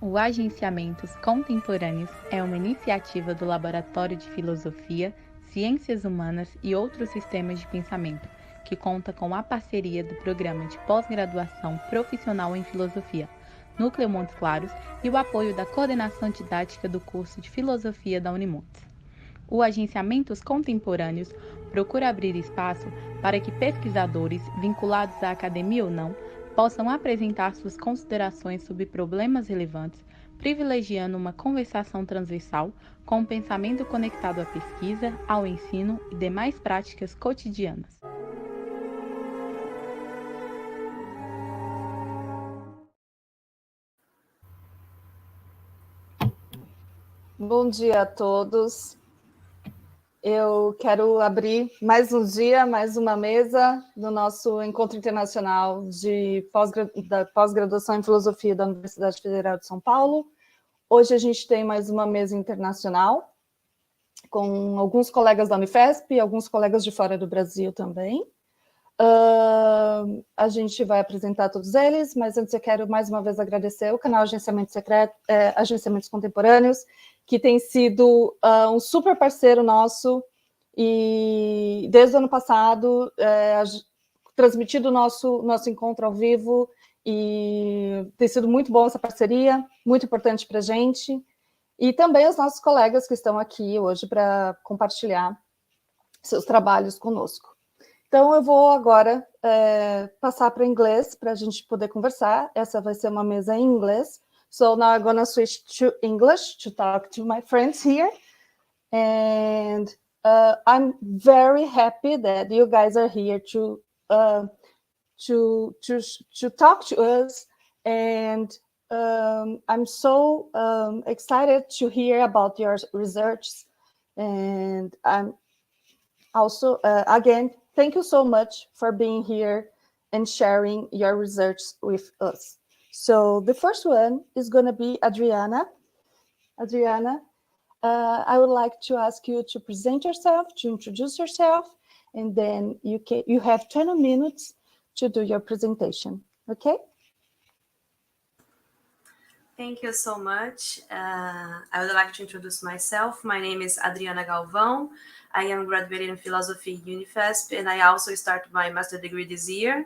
O Agenciamentos Contemporâneos é uma iniciativa do Laboratório de Filosofia, Ciências Humanas e outros sistemas de pensamento, que conta com a parceria do Programa de Pós-Graduação Profissional em Filosofia, Núcleo Montes Claros, e o apoio da Coordenação Didática do curso de Filosofia da Unimontes. O Agenciamentos Contemporâneos procura abrir espaço para que pesquisadores, vinculados à academia ou não, possam apresentar suas considerações sobre problemas relevantes, privilegiando uma conversação transversal com um pensamento conectado à pesquisa, ao ensino e demais práticas cotidianas. Bom dia a todos. Eu quero abrir mais um dia, mais uma mesa do nosso Encontro Internacional da Pós-Graduação em Filosofia da Universidade Federal de São Paulo. Hoje a gente tem mais uma mesa internacional, com alguns colegas da Unifesp e alguns colegas de fora do Brasil também. A gente vai apresentar todos eles, mas antes eu quero mais uma vez agradecer o canal Agenciamentos Contemporâneos, que tem sido um super parceiro nosso e desde o ano passado transmitido o nosso encontro ao vivo e tem sido muito bom essa parceria, muito importante para a gente. E também os nossos colegas que estão aqui hoje para compartilhar seus trabalhos conosco. Então, eu vou agora passar para o inglês para a gente poder conversar. Essa vai ser uma mesa em inglês. So now I'm going to switch to English to talk to my friends here. And I'm very happy that you guys are here to talk to us. And I'm so excited to hear about your research. And I'm also, again, thank you so much for being here and sharing your research with us. So the first one is going to be Adriana. Adriana, I would like to ask you to present yourself, to introduce yourself, and then you have 20 minutes to do your presentation, okay? Thank you so much. I would like to introduce myself. My name is Adriana Galvão. I am graduated in philosophy Unifesp, and I also started my master's degree this year.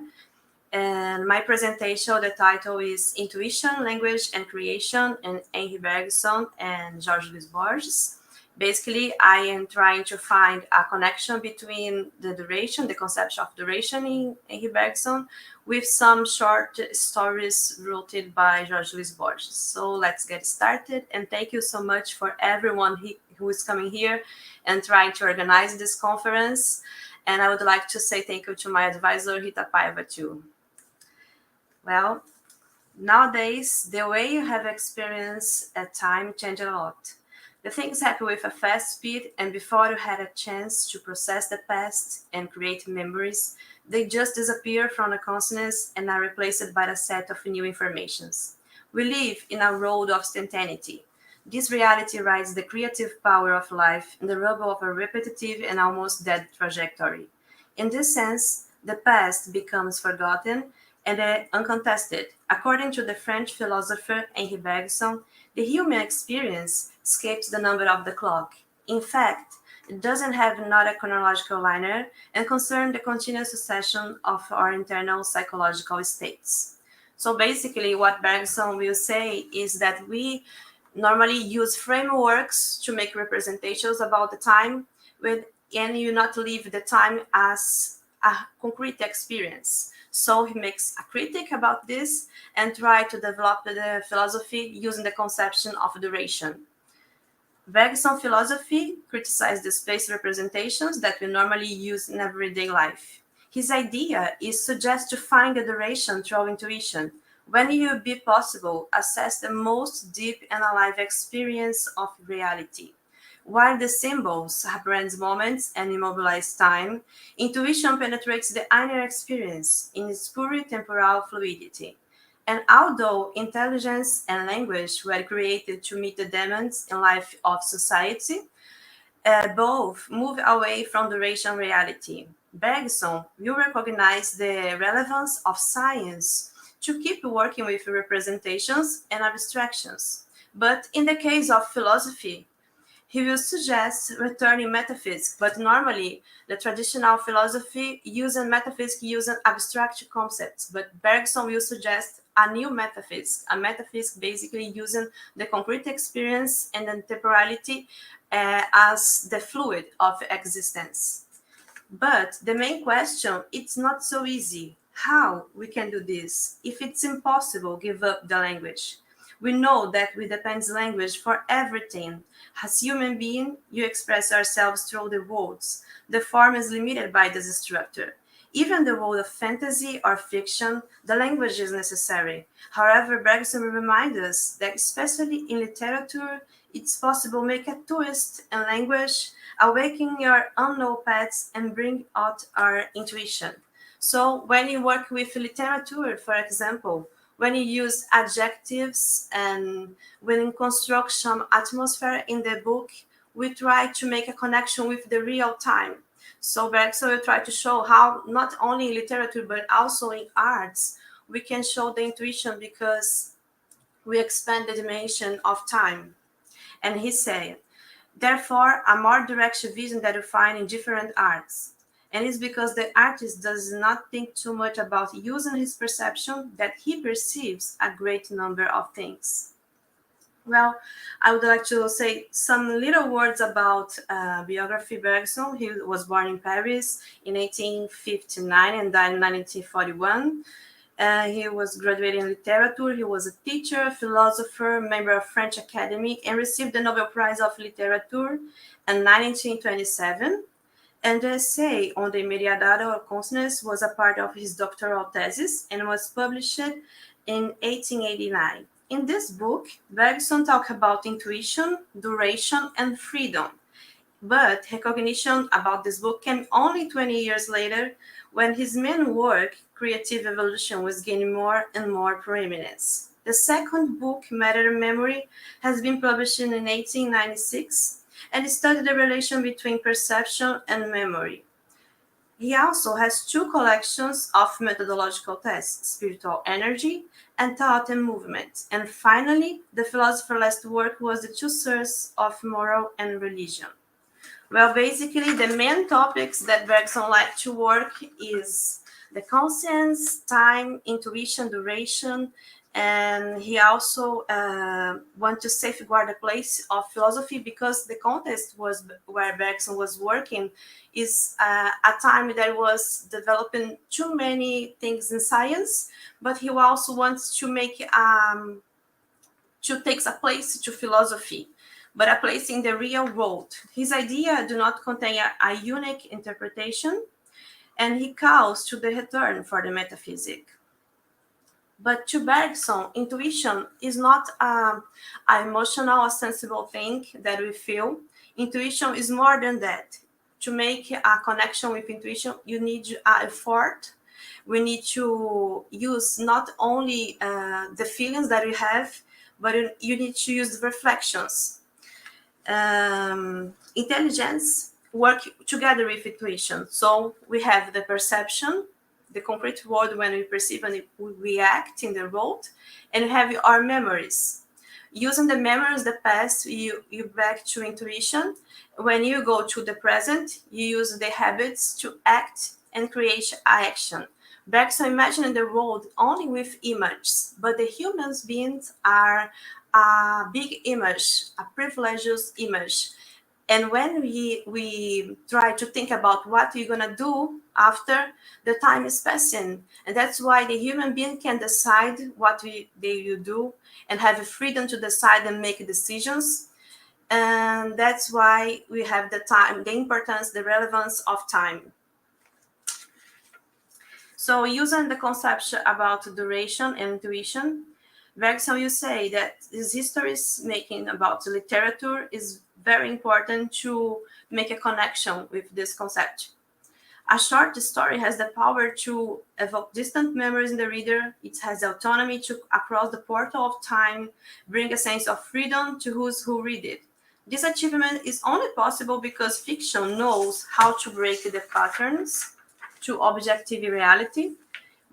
And my presentation, the title is Intuition, Language, and Creation in Henri Bergson and Jorge Borges. Basically, I am trying to find a connection between the duration, the concept of duration in Henri Bergson, with some short stories written by Jorge Luis Borges. So let's get started. And thank you so much for everyone who is coming here and trying to organize this conference. And I would like to say thank you to my advisor, Rita Paiva, too. Well, nowadays, the way you have experienced at time changed a lot. The things happen with a fast speed, and before you had a chance to process the past and create memories, they just disappear from the consciousness and are replaced by a set of new informations. We live in a world of instantaneity. This reality rides the creative power of life in the rubble of a repetitive and almost dead trajectory. In this sense, the past becomes forgotten and uncontested. According to the French philosopher Henri Bergson, the human experience escapes the number of the clock. In fact, it doesn't have not a chronological linear and concerns the continuous succession of our internal psychological states. So basically, what Bergson will say is that we normally use frameworks to make representations about the time, and you not live the time as a concrete experience. So he makes a critique about this and try to develop the philosophy using the conception of duration. Bergson philosophy criticized the space representations that we normally use in everyday life. His idea is suggest to find the duration through intuition. When it will be possible, assess the most deep and alive experience of reality. While the symbols represent moments and immobilize time, intuition penetrates the inner experience in its pure temporal fluidity. And although intelligence and language were created to meet the demands in life of society, both move away from duration reality. Bergson will recognize the relevance of science to keep working with representations and abstractions. But in the case of philosophy, he will suggest returning metaphysics, but normally the traditional philosophy uses metaphysics using abstract concepts, but Bergson will suggest a new metaphysics, a metaphysics basically using the concrete experience and the temporality as the fluid of existence. But the main question, it's not so easy. How we can do this? If it's impossible, give up the language. We know that we depend on language for everything. As human beings, you express ourselves through the words. The form is limited by this structure. Even the world of fantasy or fiction, the language is necessary. However, Bergson reminds us that especially in literature, it's possible to make a twist in language, awaken your unknown paths, and bring out our intuition. So when you work with literature, for example, when you use adjectives and when you construct some atmosphere in the book, we try to make a connection with the real time. So Bergson will try to show how not only in literature, but also in arts, we can show the intuition because we expand the dimension of time. And he said, therefore, a more direct vision that you find in different arts. And it's because the artist does not think too much about using his perception that he perceives a great number of things. Well, I would like to say some little words about biography Bergson. He was born in Paris in 1859 and died in 1941. He was graduated in literature. He was a teacher, philosopher, member of French Academy, and received the Nobel Prize of Literature in 1927. And the essay on the immediate data of consciousness was a part of his doctoral thesis and was published in 1889. In this book, Bergson talked about intuition, duration, and freedom. But recognition about this book came only 20 years later when his main work, Creative Evolution, was gaining more and more preeminence. The second book, Matter and Memory, has been published in 1896 and studied the relation between perception and memory. He also has two collections of methodological tests, Spiritual Energy and Thought and Movement. And finally, the philosopher's last work was The Two Sources of Moral and Religion. Well, basically, the main topics that Bergson liked to work is the conscience, time, intuition, duration, and he also wanted to safeguard the place of philosophy because the context was where Bergson was working is a time that was developing too many things in science, but he also wants to make to take a place to philosophy, but a place in the real world. His idea do not contain a unique interpretation, and he calls to the return for the metaphysic. But to Bergson, intuition is not an emotional or sensible thing that we feel. Intuition is more than that. To make a connection with intuition, you need an effort. We need to use not only the feelings that we have, but you need to use the reflections. Intelligence work together with intuition. So we have the perception, the concrete world when we perceive and we act in the world, and we have our memories. Using the memories, the past, you back to intuition. When you go to the present, you use the habits to act and create action. Bergson imagining the world only with images, but the human beings are a big image, a privileged image. And when we try to think about what we're going to do after, the time is passing. And that's why the human being can decide what they will do and have a freedom to decide and make decisions. And that's why we have the time, the importance, the relevance of time. So using the concept about duration and intuition, Bergson will say that his histories making about literature is very important to make a connection with this concept. A short story has the power to evoke distant memories in the reader. It has autonomy to across the portal of time, bring a sense of freedom to those who read it. This achievement is only possible because fiction knows how to break the patterns to objective reality.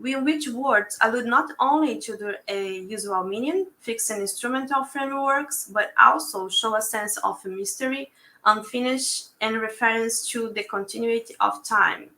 in which words allude not only to the usual meaning, fixed and instrumental frameworks, but also show a sense of mystery, unfinished, and reference to the continuity of time.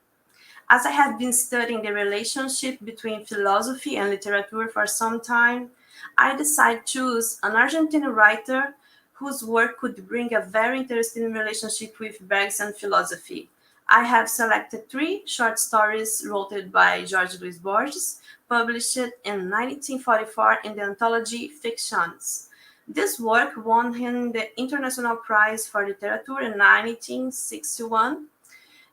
As I have been studying the relationship between philosophy and literature for some time, I decided to choose an Argentine writer whose work could bring a very interesting relationship with Bergson philosophy. I have selected 3 short stories written by Jorge Luis Borges, published in 1944 in the anthology Fictions. This work won him the International Prize for Literature in 1961,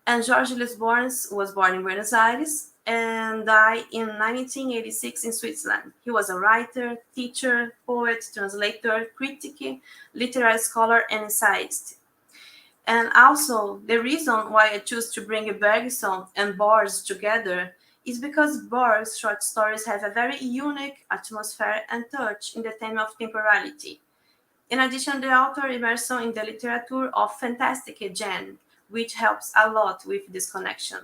and Jorge Luis Borges was born in Buenos Aires and died in 1986 in Switzerland. He was a writer, teacher, poet, translator, critic, literary scholar, and essayist. And also, the reason why I choose to bring Bergson and Borges together is because Borges' short stories have a very unique atmosphere and touch in the theme of temporality. In addition, the author immerses in the literature of fantastic genre, which helps a lot with this connection.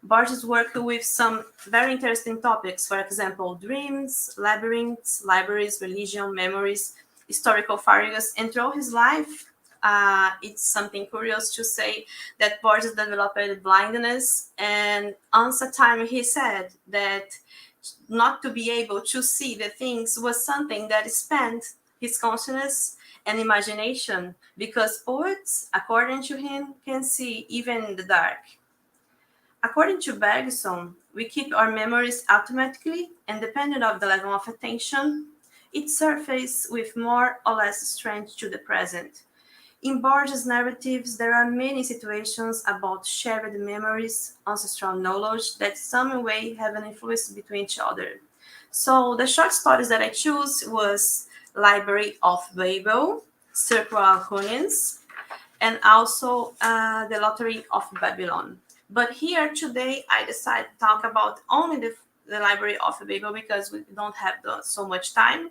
Borges worked with some very interesting topics, for example, dreams, labyrinths, libraries, religion, memories, historical figures, and throughout his life, it's something curious to say that Borges developed blindness, and once a time he said that not to be able to see the things was something that spent his consciousness and imagination, because poets, according to him, can see even in the dark. According to Bergson, we keep our memories automatically, and depending on the level of attention, it surfaces with more or less strength to the present. In Borges' narratives, there are many situations about shared memories, ancestral knowledge that some way have an influence between each other. So the short stories that I chose was Library of Babel, Circular Harmonies, and also The Lottery of Babylon. But here today, I decided to talk about only the Library of Babel because we don't have so much time.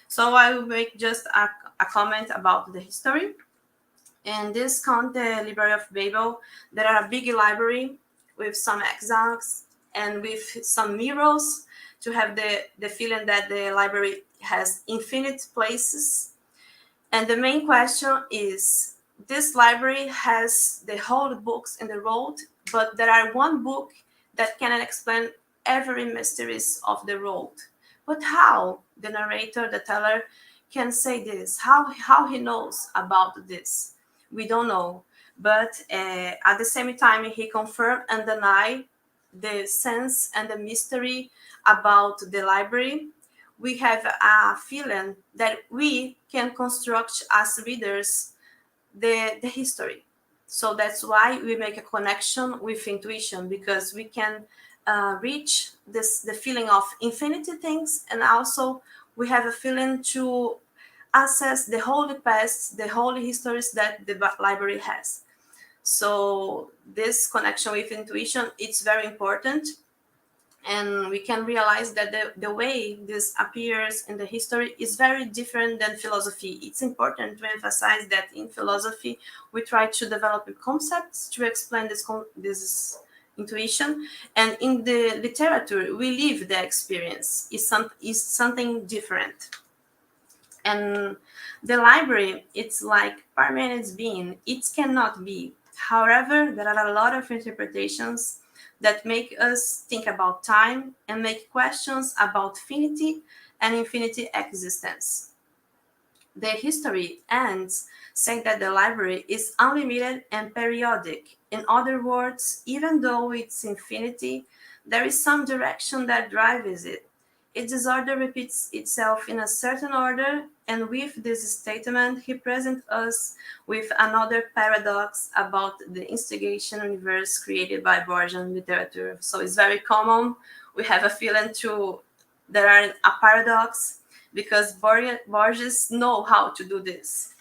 So I will make just a comment about the history. In this count, the Library of Babel, there are a big library with some examples and with some mirrors to have the feeling that the library has infinite places. And the main question is, this library has the whole books in the world, but there are one book that cannot explain every mysteries of the world. But how the narrator, the teller, can say this? How he knows about this? We don't know. But at the same time, he confirmed and denied the sense and the mystery about the library. We have a feeling that we can construct as readers the history. So that's why we make a connection with intuition, because we can reach the feeling of infinity things, and also we have a feeling to access the holy past, the holy histories that the library has. So this connection with intuition, it's very important. And we can realize that the way this appears in the history is very different than philosophy. It's important to emphasize that in philosophy, we try to develop concepts to explain this intuition. And in the literature, we live the experience. Is something different. And the library, it's like Parmenides being. It cannot be. However, there are a lot of interpretations that make us think about time and make questions about finity and infinity existence. The history ends saying that the library is unlimited and periodic. In other words, even though it's infinity, there is some direction that drives it. Its disorder repeats itself in a certain order, and with this statement, he presents us with another paradox about the instigation universe created by Borgian literature. So it's very common. We have a feeling there are a paradox because Borges know how to do this.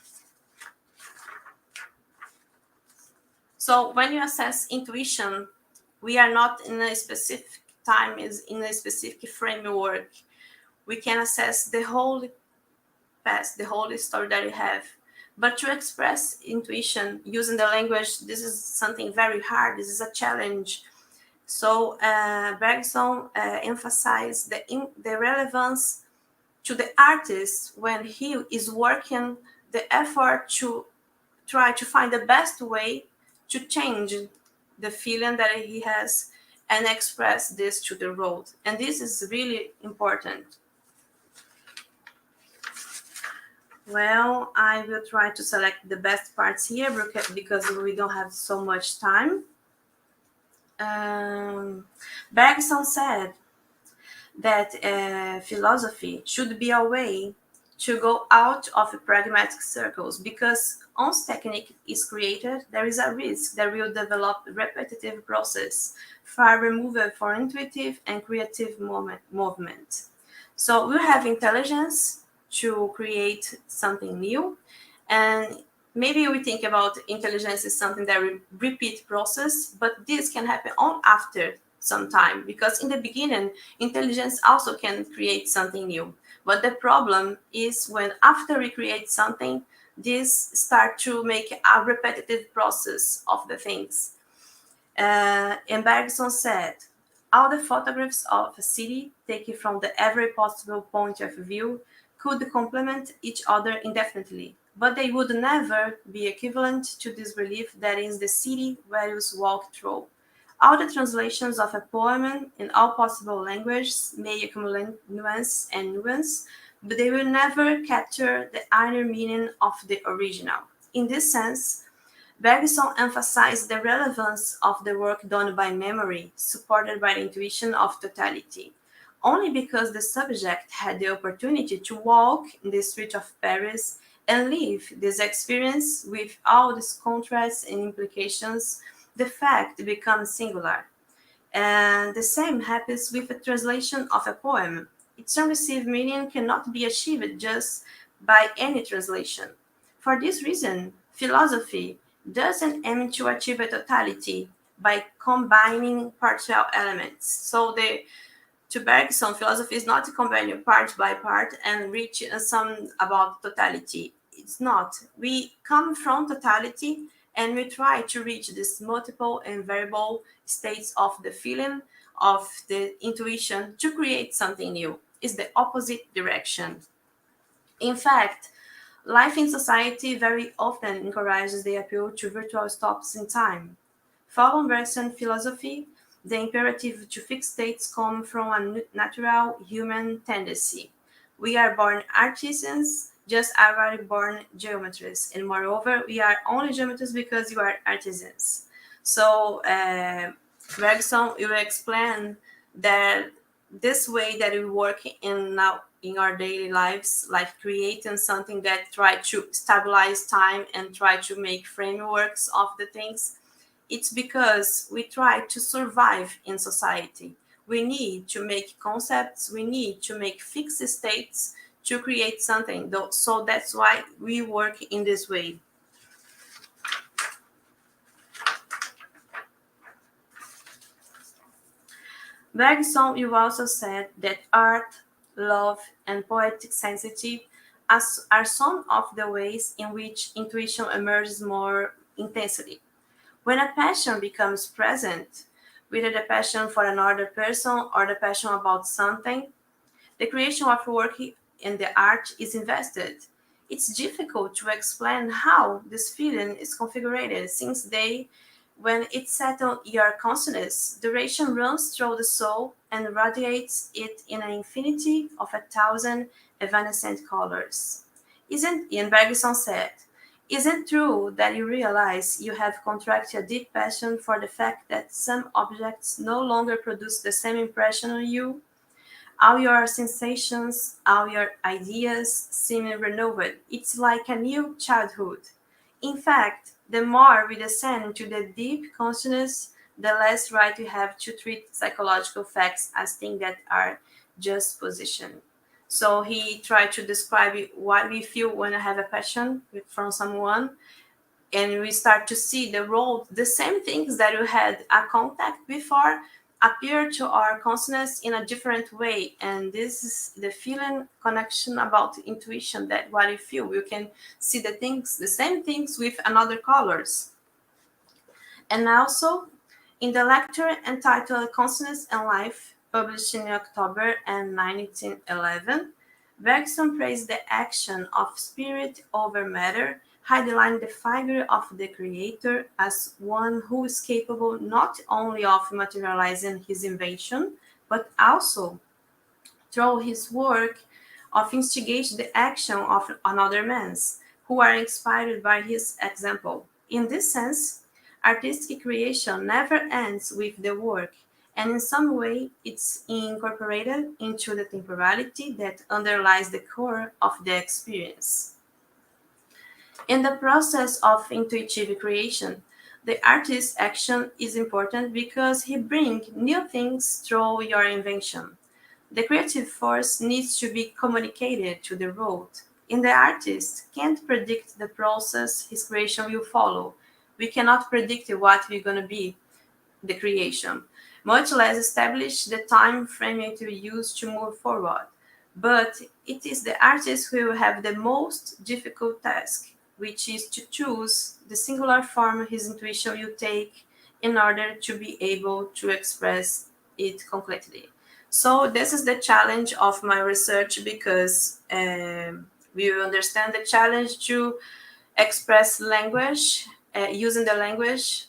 So when you assess intuition, we are not in a specific time, is in a specific framework. We can assess the whole past, the whole story that you have. But to express intuition using the language, this is something very hard. This is a challenge. So Bergson emphasized the relevance to the artist when he is working, the effort to try to find the best way to change the feeling that he has and express this to the world. And this is really important. Well, I will try to select the best parts here because we don't have so much time. Bergson said that philosophy should be a way to go out of pragmatic circles, because once technique is created, there is a risk that will develop repetitive process, far removed for intuitive and creative movement. So we have intelligence to create something new, and maybe we think about intelligence as something that repeat process, but this can happen on after some time, because in the beginning, intelligence also can create something new. But the problem is when after we create something, this start to make a repetitive process of the things. And Bergson said, all the photographs of a city taken from every possible point of view could complement each other indefinitely, but they would never be equivalent to this belief that is the city where you walk through. All the translations of a poem in all possible languages may accumulate nuance and nuance, but they will never capture the inner meaning of the original. In this sense, Bergson emphasized the relevance of the work done by memory, supported by the intuition of totality. Only because the subject had the opportunity to walk in the street of Paris and live this experience with all these contrasts and implications, the fact becomes singular. And the same happens with a translation of a poem. Its unreceived meaning cannot be achieved just by any translation. For this reason, philosophy doesn't aim to achieve a totality by combining partial elements. So to Bergson, philosophy is not to combine part by part and reach some about totality. It's not. We come from totality and we try to reach these multiple and variable states of the feeling, of the intuition, to create something new. It's the opposite direction. In fact, life in society very often encourages the appeal to virtual stops in time. Following Bergson philosophy, the imperative to fix states comes from a natural human tendency. We are born artisans, just as we are born geometrists, and moreover, we are only geometrists because you are artisans. So Bergson will explain that this way that we work in our daily lives, like creating something that try to stabilize time and try to make frameworks of the things, it's because we try to survive in society. We need to make concepts, we need to make fixed states to create something. So that's why we work in this way. Bergson, you also said that art, love, and poetic sensitivity are some of the ways in which intuition emerges more intensely. When a passion becomes present, whether the passion for another person or the passion about something, the creation of work in the art is invested. It's difficult to explain how this feeling is configured, since when it settles your consciousness, duration runs through the soul and radiates it in an infinity of 1,000 evanescent colors. Ian Bergson said, isn't true that you realize you have contracted a deep passion for the fact that some objects no longer produce the same impression on you? All your sensations, all your ideas seem renewed. It's like a new childhood. In fact, the more we descend to the deep consciousness, the less right we have to treat psychological facts as things that are just position. So he tried to describe what we feel when I have a passion from someone, and we start to see the same things that we had a contact before appear to our consciousness in a different way. And this is the feeling connection about intuition, that what you feel, you can see the same things with another colors. And also In the lecture entitled Consciousness and Life, published in October 1911, Bergson praised the action of spirit over matter, highlighting the figure of the creator as one who is capable not only of materializing his invention, but also, through his work, of instigate the action of another man's, who are inspired by his example. In this sense, artistic creation never ends with the work, and in some way it's incorporated into the temporality that underlies the core of the experience. In the process of intuitive creation, the artist's action is important because he brings new things through your invention. The creative force needs to be communicated to the world, and the artist can't predict the process his creation will follow. We cannot predict what we're going to be, the creation, much less establish the time frame it will use to move forward. But it is the artist who will have the most difficult task, which is to choose the singular form his intuition will take in order to be able to express it completely. So this is the challenge of my research, because we will understand the challenge to express language, using the language,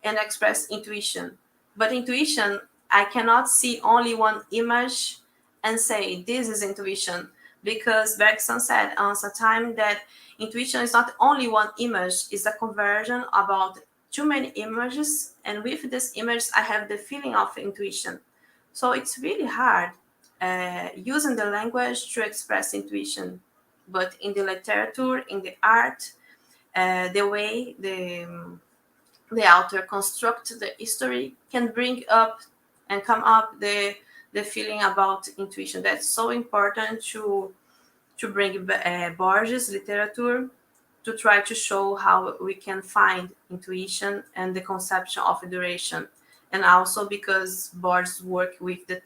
and express intuition. But intuition, I cannot see only one image and say this is intuition, because Bergson said once a time that intuition is not only one image, it's a conversion about too many images, and with this image I have the feeling of intuition. So it's really hard using the language to express intuition. But in the literature, in the art, the way the author constructs the history can bring up and come up the feeling about intuition. That's so important to bring Borges literature to try to show how we can find intuition and the conception of duration. And also because Borges work with the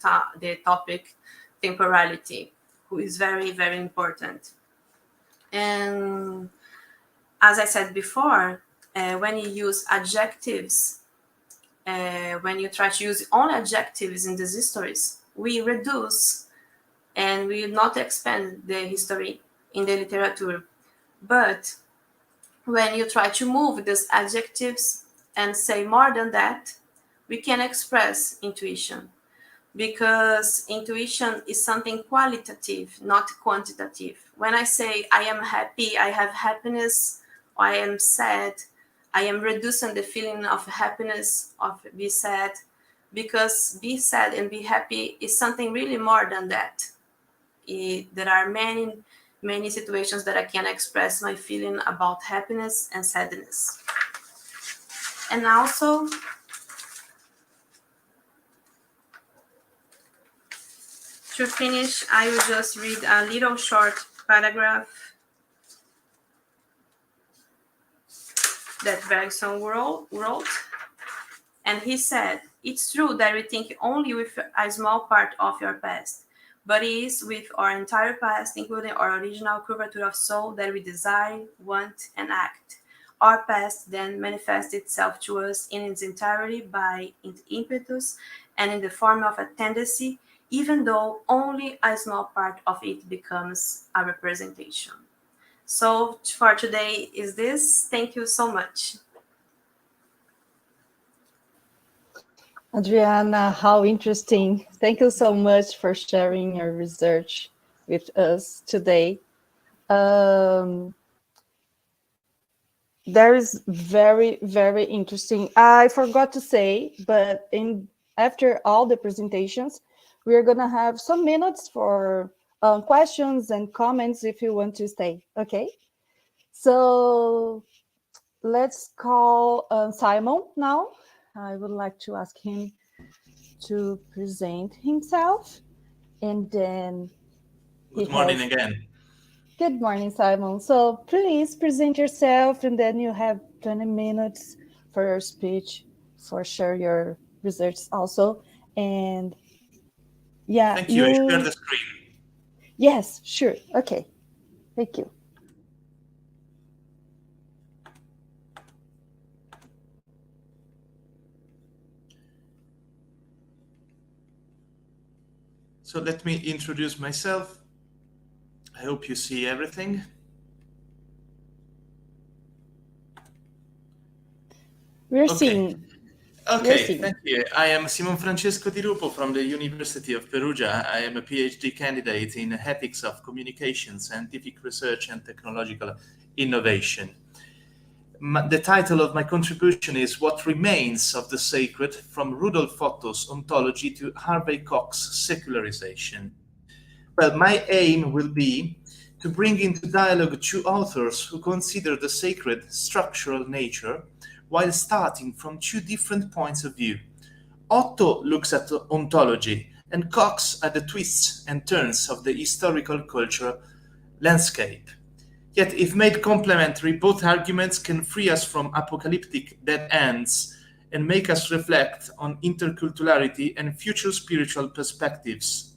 topic temporality, who is very, very important. And as I said before, when you use adjectives, when you try to use only adjectives in these histories, we reduce and we not expand the history in the literature. But when you try to move these adjectives and say more than that, we can express intuition, because intuition is something qualitative, not quantitative. When I say I am happy, I have happiness, or I am sad, I am reducing the feeling of happiness, of be sad, because be sad and be happy is something really more than that. There are many, many situations that I can express my feeling about happiness and sadness. And also, to finish, I will just read a little short paragraph that Bergson wrote. And he said, "It's true that we think only with a small part of your past, but it is with our entire past, including our original curvature of soul, that we desire, want, and act. Our past then manifests itself to us in its entirety by its impetus and in the form of a tendency, even though only a small part of it becomes a representation." So for today is this. Thank you so much. Adriana, how interesting. Thank you so much for sharing your research with us today. There is very, very interesting. I forgot to say, but after all the presentations, we are going to have some minutes for questions and comments if you want to stay. Okay. So let's call Simon now. I would like to ask him to present himself, and then good morning again. Good morning, Simon. So please present yourself, and then you have 20 minutes for your speech, for share your results also. And yeah, thank you. I share the screen. Yes, sure. Okay. Thank you. So let me introduce myself. I hope you see everything. We're Okay. seeing. Okay, thank you. I am Simon Francesco Di Rupo from the University of Perugia. I am a PhD candidate in ethics of communication, scientific research, and technological innovation. The title of my contribution is What Remains of the Sacred, from Rudolf Otto's Ontology to Harvey Cox's Secularisation. Well, my aim will be to bring into dialogue two authors who consider the sacred structural nature while starting from two different points of view. Otto looks at ontology and Cox at the twists and turns of the historical cultural landscape. Yet, if made complementary, both arguments can free us from apocalyptic dead ends and make us reflect on interculturality and future spiritual perspectives.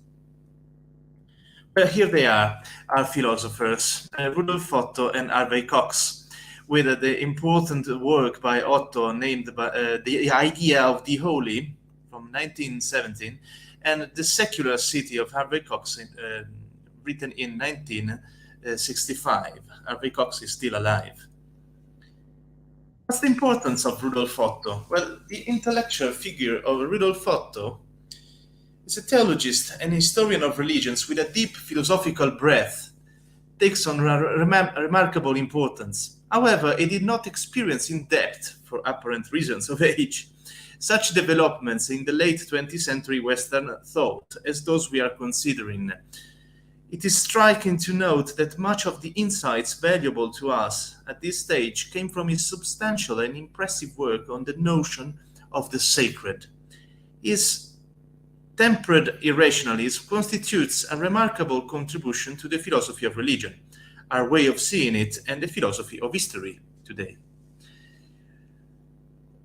Well, here they are, our philosophers, Rudolf Otto and Harvey Cox, with the important work by Otto named The Idea of the Holy from 1917, and The Secular City of Harvey Cox, written in 1965. Harvey Cox is still alive. What's the importance of Rudolf Otto? Well, the intellectual figure of Rudolf Otto is a theologist and historian of religions with a deep philosophical breadth, takes on remarkable importance. However, he did not experience in depth, for apparent reasons of age, such developments in the late 20th century Western thought as those we are considering. It is striking to note that much of the insights valuable to us at this stage came from his substantial and impressive work on the notion of the sacred. His tempered irrationalism constitutes a remarkable contribution to the philosophy of religion, our way of seeing it, and the philosophy of history today.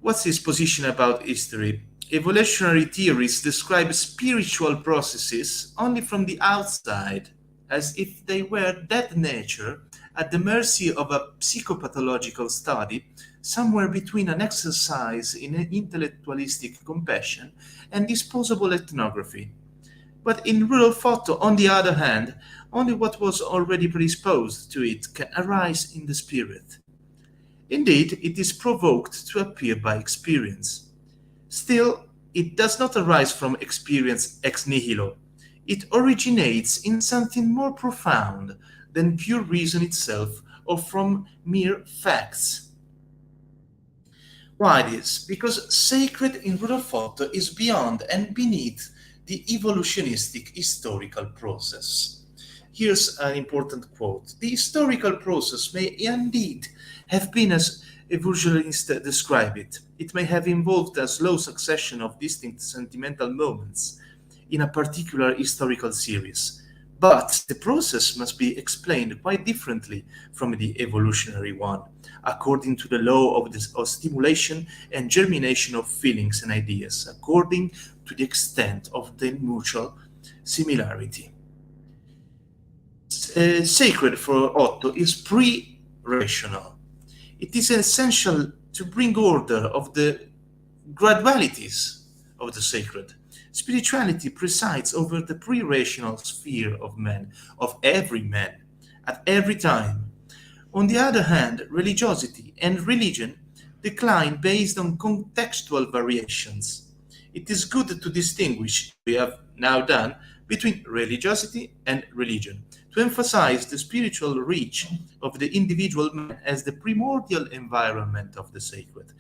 What's his position about history? Evolutionary theories describe spiritual processes only from the outside, as if they were dead nature at the mercy of a psychopathological study, somewhere between an exercise in intellectualistic compassion and disposable ethnography. But in Rudolf Otto, on the other hand, only what was already predisposed to it can arise in the spirit. Indeed, it is provoked to appear by experience. Still, it does not arise from experience ex nihilo. It originates in something more profound than pure reason itself or from mere facts. Why this? Because sacred in Rudolf Otto is beyond and beneath the evolutionistic historical process. Here's an important quote. The historical process may indeed have been as evolutionists describe it. It may have involved a slow succession of distinct sentimental moments in a particular historical series. But the process must be explained quite differently from the evolutionary one, according to the law of stimulation and germination of feelings and ideas, according to the extent of the mutual similarity. Sacred for Otto is pre-rational. It is essential to bring order of the gradualities of the sacred. Spirituality presides over the pre-rational sphere of man, of every man, at every time. On the other hand, religiosity and religion decline based on contextual variations. It is good to distinguish, we have now done, between religiosity and religion, to emphasize the spiritual reach of the individual man as the primordial environment of the sacred,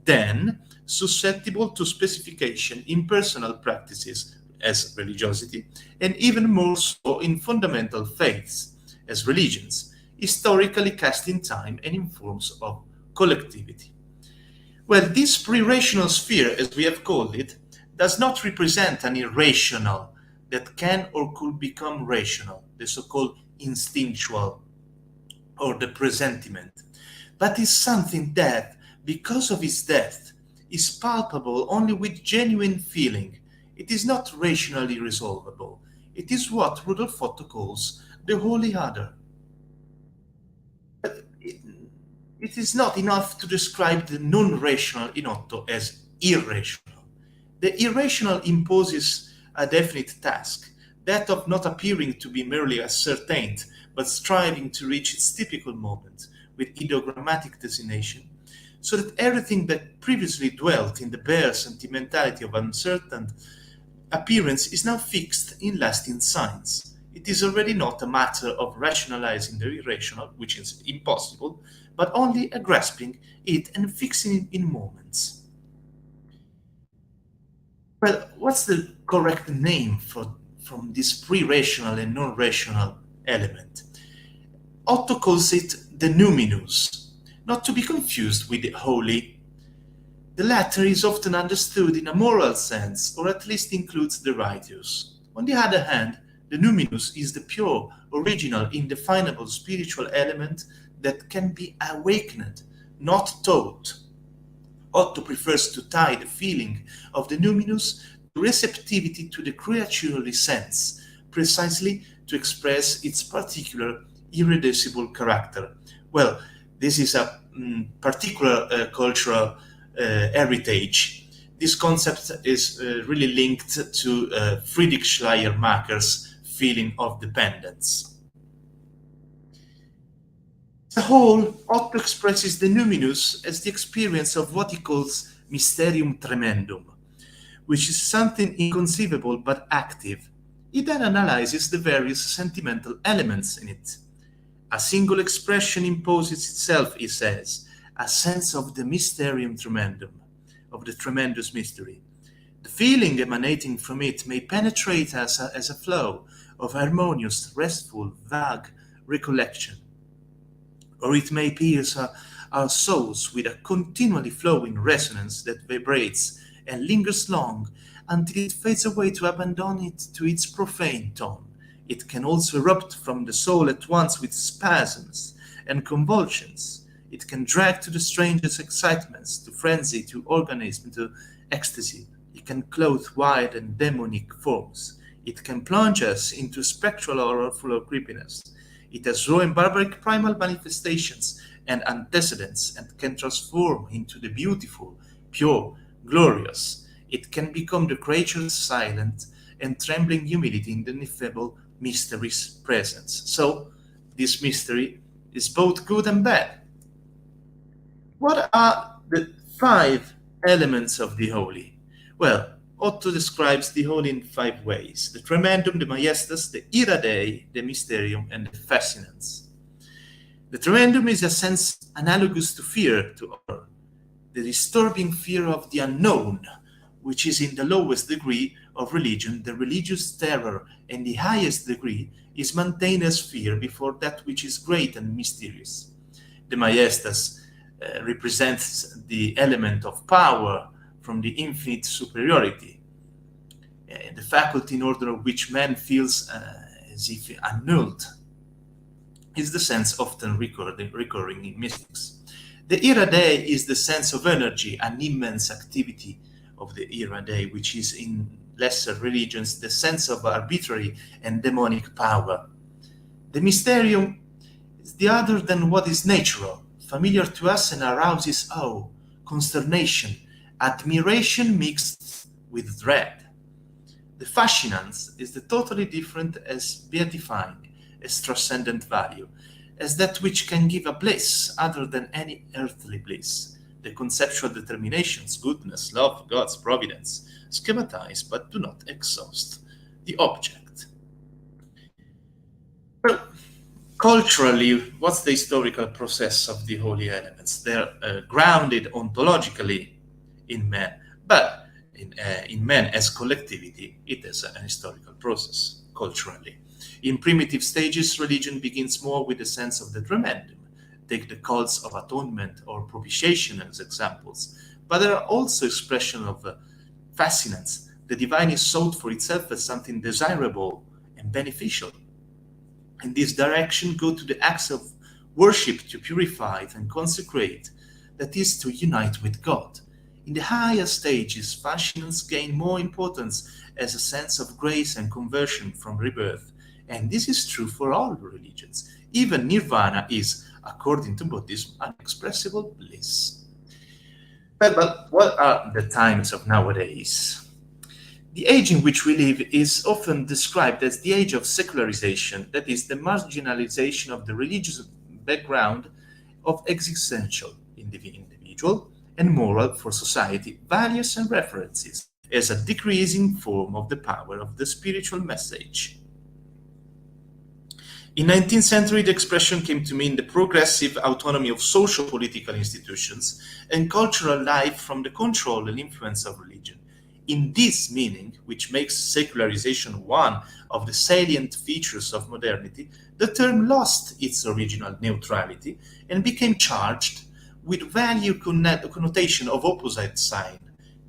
then susceptible to specification in personal practices as religiosity, and even more so in fundamental faiths as religions, historically cast in time and in forms of collectivity. Well, this pre-rational sphere, as we have called it, does not represent an irrational that can or could become rational, the so-called instinctual or the presentiment, but is something that, because of its depth, is palpable only with genuine feeling. It is not rationally resolvable. It is what Rudolf Otto calls the holy other. But it is not enough to describe the non-rational in Otto as irrational. The irrational imposes a definite task, that of not appearing to be merely ascertained, but striving to reach its typical moment with ideogrammatic designation, so that everything that previously dwelt in the bare sentimentality of uncertain appearance is now fixed in lasting signs. It is already not a matter of rationalizing the irrational, which is impossible, but only a grasping it and fixing it in moments. Well, what's the correct name from this pre-rational and non-rational element? Otto calls it the numinous, not to be confused with the holy. The latter is often understood in a moral sense, or at least includes the righteous. On the other hand, the numinous is the pure, original, indefinable spiritual element that can be awakened, not taught. Otto prefers to tie the feeling of the numinous to receptivity to the creaturely sense, precisely to express its particular irreducible character. Well, this is a particular cultural heritage. This concept is really linked to Friedrich Schleiermacher's feeling of dependence. As a whole, Otto expresses the numinous as the experience of what he calls mysterium tremendum, which is something inconceivable but active. He then analyzes the various sentimental elements in it. A single expression imposes itself, he says, a sense of the mysterium tremendum, of the tremendous mystery. The feeling emanating from it may penetrate us as a flow of harmonious, restful, vague recollection, or it may pierce our souls with a continually flowing resonance that vibrates and lingers long until it fades away to abandon it to its profane tone. It can also erupt from the soul at once with spasms and convulsions. It can drag to the strangest excitements, to frenzy, to organism, to ecstasy. It can clothe wild and demonic forms. It can plunge us into spectral horror full of creepiness. It has raw and barbaric primal manifestations and antecedents and can transform into the beautiful, pure, glorious. It can become the creature's silent and trembling humility in the ineffable mystery's presence. So, this mystery is both good and bad. What are the 5 elements of the holy? Well, Otto describes the holy in 5 ways: the tremendum, the majestas, the ira dei, the mysterium, and the fascinans. The tremendum is a sense analogous to fear, to horror, the disturbing fear of the unknown, which is in the lowest degree of religion, the religious terror, and the highest degree is maintained as fear before that which is great and mysterious. The majestas represents the element of power from the infinite superiority, the faculty in order of which man feels as if annulled, is the sense often recurring in mystics. The ira dei is the sense of energy, an immense activity of the ira dei, which is in lesser religions the sense of arbitrary and demonic power. The mysterium is the other than what is natural, familiar to us and arouses awe, consternation, admiration mixed with dread. The fascinans is the totally different as beatifying, as transcendent value, as that which can give a bliss other than any earthly bliss. The conceptual determinations, goodness, love, God's providence, schematize but do not exhaust the object. Well, culturally, what's the historical process of the holy elements? They're grounded ontologically in man, but in man as collectivity, it is an historical process culturally. In primitive stages, religion begins more with the sense of the tremendum. Take the cults of atonement or propitiation as examples, but there are also expressions of fascinance. The divine is sought for itself as something desirable and beneficial. In this direction, go to the acts of worship to purify it and consecrate, that is, to unite with God. In the higher stages, fascinance gain more importance as a sense of grace and conversion from rebirth. And this is true for all religions. Even nirvana is, according to Buddhism, unexpressible bliss. But what are the times of nowadays? The age in which we live is often described as the age of secularization, that is, the marginalization of the religious background of existential individual and moral for society values and references as a decreasing form of the power of the spiritual message. In 19th century, the expression came to mean the progressive autonomy of social political institutions and cultural life from the control and influence of religion. In this meaning, which makes secularization one of the salient features of modernity, the term lost its original neutrality and became charged with value connotation of opposite sign,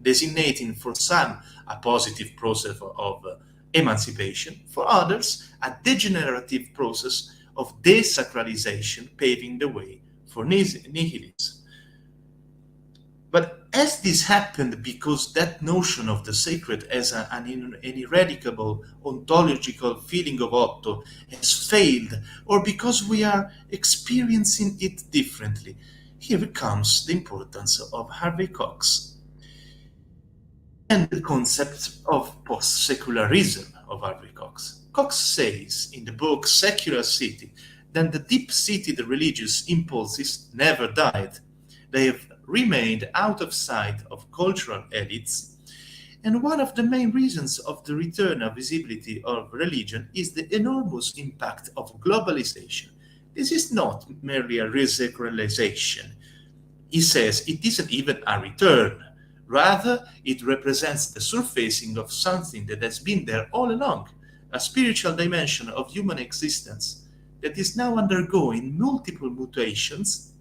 designating for some a positive process of emancipation, for others a degenerative process of desacralization, paving the way for nihilism. But as this happened because that notion of the sacred as an ineradicable ontological feeling of Otto has failed, or because we are experiencing it differently, here comes the importance of Harvey Cox and the concept of post-secularism of Harvey Cox. Cox says in the book Secular City that the deep-seated religious impulses never died. They have remained out of sight of cultural elites, and one of the main reasons of the return of visibility of religion is the enormous impact of globalization. This is not merely a resacralization. He says it isn't even a return. Rather, it represents the surfacing of something that has been there all along, a spiritual dimension of human existence that is now undergoing multiple mutations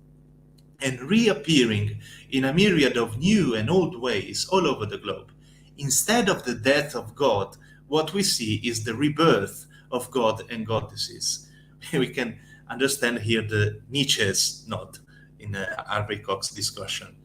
and reappearing in a myriad of new and old ways all over the globe. Instead of the death of God, what we see is the rebirth of God and goddesses. We can understand here the Nietzsche's nod in Harvey Cox discussion.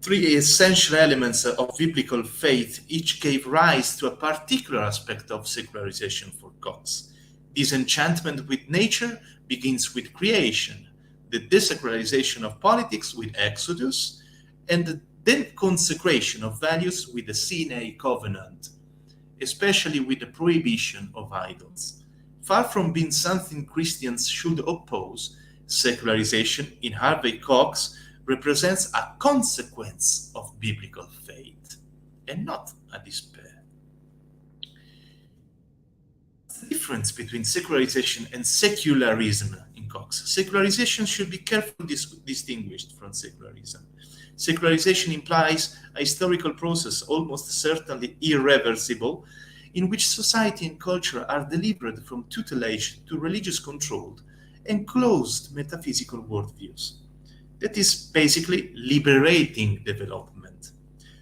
Three essential elements of biblical faith each gave rise to a particular aspect of secularization for Cox. Disenchantment with nature begins with creation, the desacralization of politics with Exodus, and the then consecration of values with the Sinai covenant, especially with the prohibition of idols. Far from being something Christians should oppose, secularization in Harvey Cox represents a consequence of biblical faith and not a despair. The difference between secularization and secularism in Cox. Secularization should be carefully distinguished from secularism. Secularization implies a historical process, almost certainly irreversible, in which society and culture are delivered from tutelage to religious controlled and closed metaphysical worldviews. That is basically liberating development.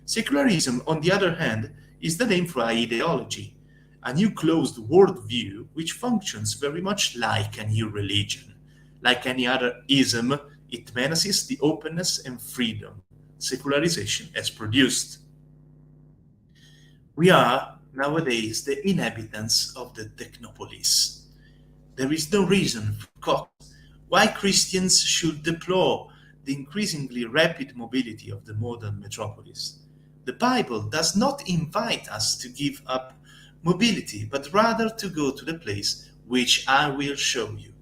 Secularism, on the other hand, is the name for an ideology, a new closed worldview which functions very much like a new religion. Like any other ism, it menaces the openness and freedom secularization has produced. We are nowadays the inhabitants of the technopolis. There is no reason for Cox why Christians should deplore the increasingly rapid mobility of the modern metropolis. The Bible does not invite us to give up mobility, but rather to go to the place which I will show you.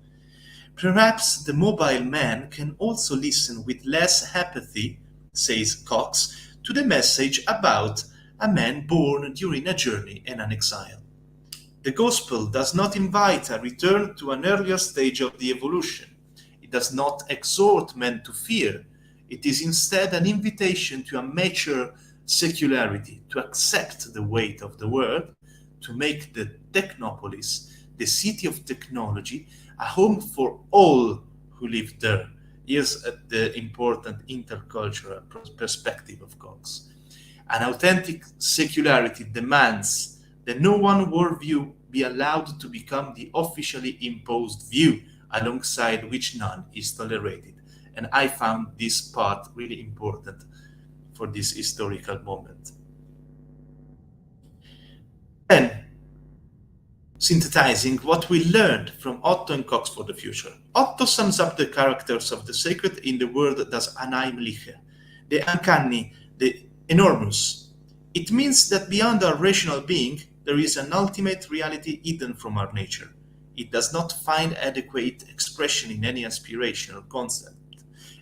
Perhaps the mobile man can also listen with less apathy, says Cox, to the message about a man born during a journey and an exile. The gospel does not invite a return to an earlier stage of the evolution. It does not exhort men to fear. It is instead an invitation to a mature secularity, to accept the weight of the world, to make the technopolis, the city of technology, a home for all who live there. Here's the important intercultural perspective of Cox. An authentic secularity demands that no one worldview be allowed to become the officially imposed view, alongside which none is tolerated. And I found this part really important for this historical moment. Then, synthesizing what we learned from Otto and Cox for the future. Otto sums up the characters of the sacred in the word das Unheimliche, the uncanny, the enormous, It means that beyond our rational being, there is an ultimate reality hidden from our nature. It does not find adequate expression in any aspiration or concept,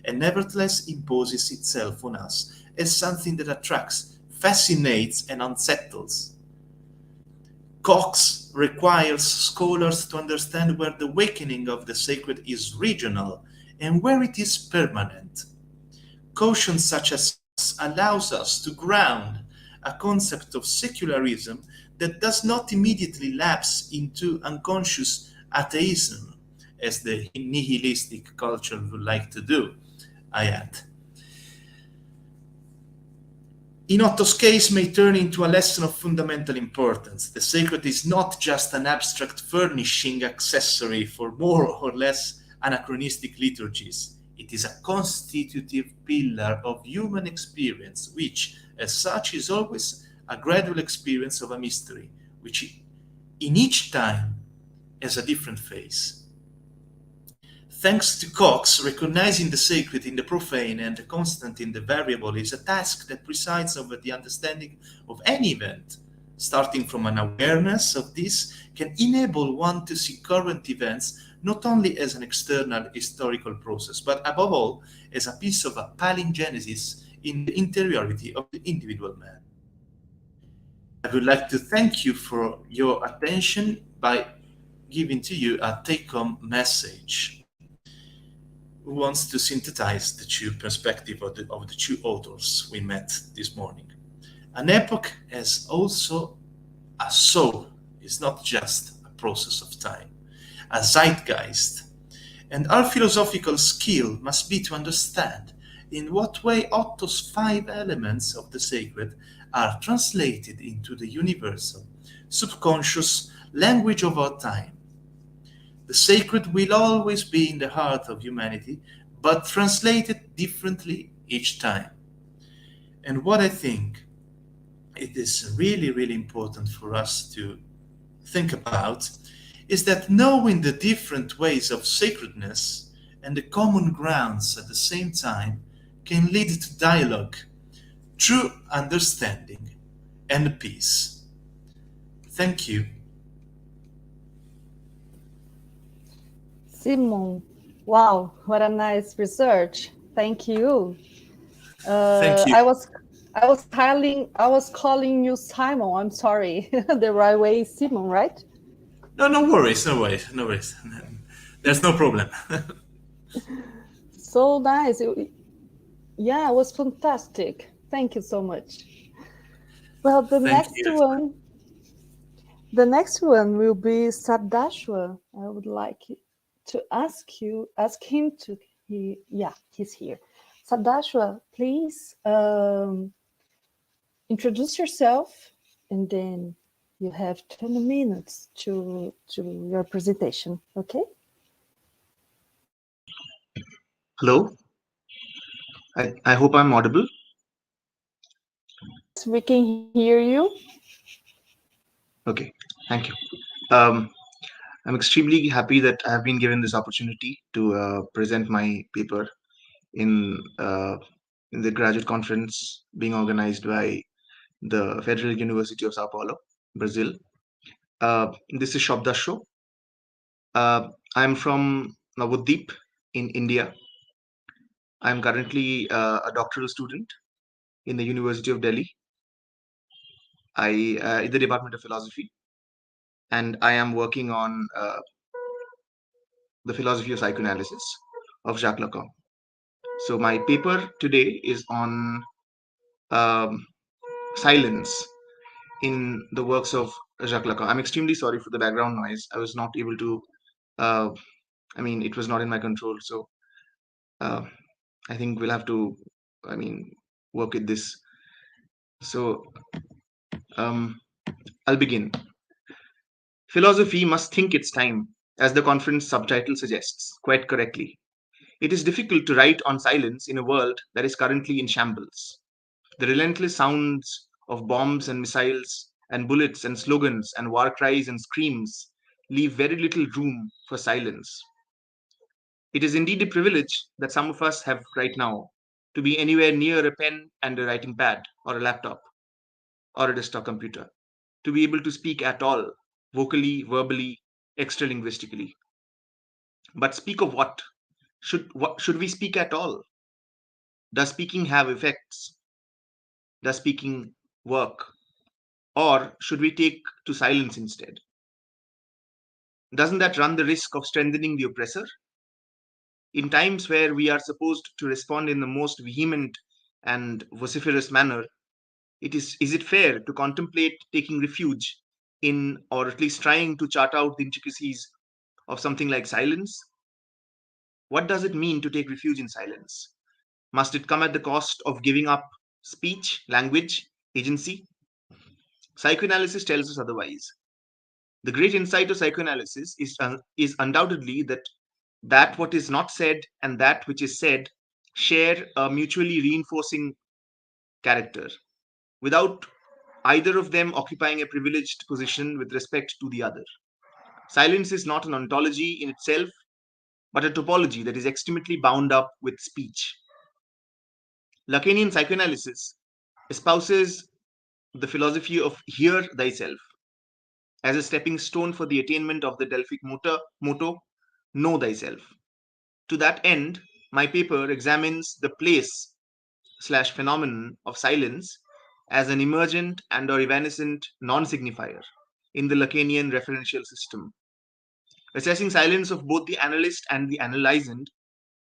and nevertheless imposes itself on us as something that attracts, fascinates, and unsettles. Cox requires scholars to understand where the awakening of the sacred is regional and where it is permanent. Caution such as allows us to ground a concept of secularism that does not immediately lapse into unconscious atheism, as the nihilistic culture would like to do, I add. In Otto's case, may turn into a lesson of fundamental importance. The sacred is not just an abstract furnishing accessory for more or less anachronistic liturgies. It is a constitutive pillar of human experience, which, as such, is always a gradual experience of a mystery, which in each time has a different face. Thanks to Cox, recognizing the sacred in the profane and the constant in the variable is a task that presides over the understanding of any event. Starting from an awareness of this can enable one to see current events not only as an external historical process, but above all as a piece of a palingenesis in the interiority of the individual man. I would like to thank you for your attention by giving to you a take-home message. Who wants to synthesize the two perspectives of the two authors we met this morning? An epoch has also a soul. It's not just a process of time, a zeitgeist. And our philosophical skill must be to understand in what way Otto's 5 elements of the sacred are translated into the universal, subconscious language of our time. The sacred will always be in the heart of humanity, but translated differently each time. And what I think it is really, really important for us to think about is that knowing the different ways of sacredness and the common grounds at the same time can lead to dialogue, true understanding, and peace. Thank you. Simon, wow, what a nice research. Thank you. Thank you. I was calling you Simon. I'm sorry. The right way is Simon, right? No worries. There's no problem. So nice. Yeah, it was fantastic. Thank you so much. Well, the next one will be Sabdashwa. I would like to ask him to, he's here. Sabdashwa, please introduce yourself, and then you have 20 minutes to your presentation, okay? Hello, I hope I'm audible. We can hear you. Okay, thank you. I'm extremely happy that I have been given this opportunity to present my paper in the graduate conference being organized by the Federal University of Sao Paulo, Brazil. This is Sabdashwa. I'm from Navadvip in India. I'm currently a doctoral student in the University of Delhi. In the Department of Philosophy, and I am working on the philosophy of psychoanalysis of Jacques Lacan. So my paper today is on silence in the works of Jacques Lacan. I'm extremely sorry for the background noise. I was not able to, it was not in my control. So I think we'll have to, work with this. So I'll begin. Philosophy must think its time, as the conference subtitle suggests, quite correctly. It is difficult to write on silence in a world that is currently in shambles. The relentless sounds of bombs and missiles and bullets and slogans and war cries and screams leave very little room for silence. It is indeed a privilege that some of us have right now to be anywhere near a pen and a writing pad or a laptop. or a desktop computer to be able to speak at all, vocally, verbally, extra-linguistically. But speak of what? Should we speak at all? Does speaking have effects? Does speaking work? Or should we take to silence instead? Doesn't that run the risk of strengthening the oppressor? In times where we are supposed to respond in the most vehement and vociferous manner, is it fair to contemplate taking refuge in, or at least trying to chart out the intricacies of something like silence? What does it mean to take refuge in silence? Must it come at the cost of giving up speech, language, agency? Psychoanalysis tells us otherwise. The great insight of psychoanalysis is undoubtedly that what is not said and that which is said share a mutually reinforcing character, without either of them occupying a privileged position with respect to the other. Silence is not an ontology in itself, but a topology that is extremely bound up with speech. Lacanian psychoanalysis espouses the philosophy of hear thyself as a stepping stone for the attainment of the Delphic motto, know thyself. To that end, my paper examines the place/phenomenon of silence as an emergent and or evanescent non-signifier in the Lacanian referential system. Assessing silence of both the analyst and the analysand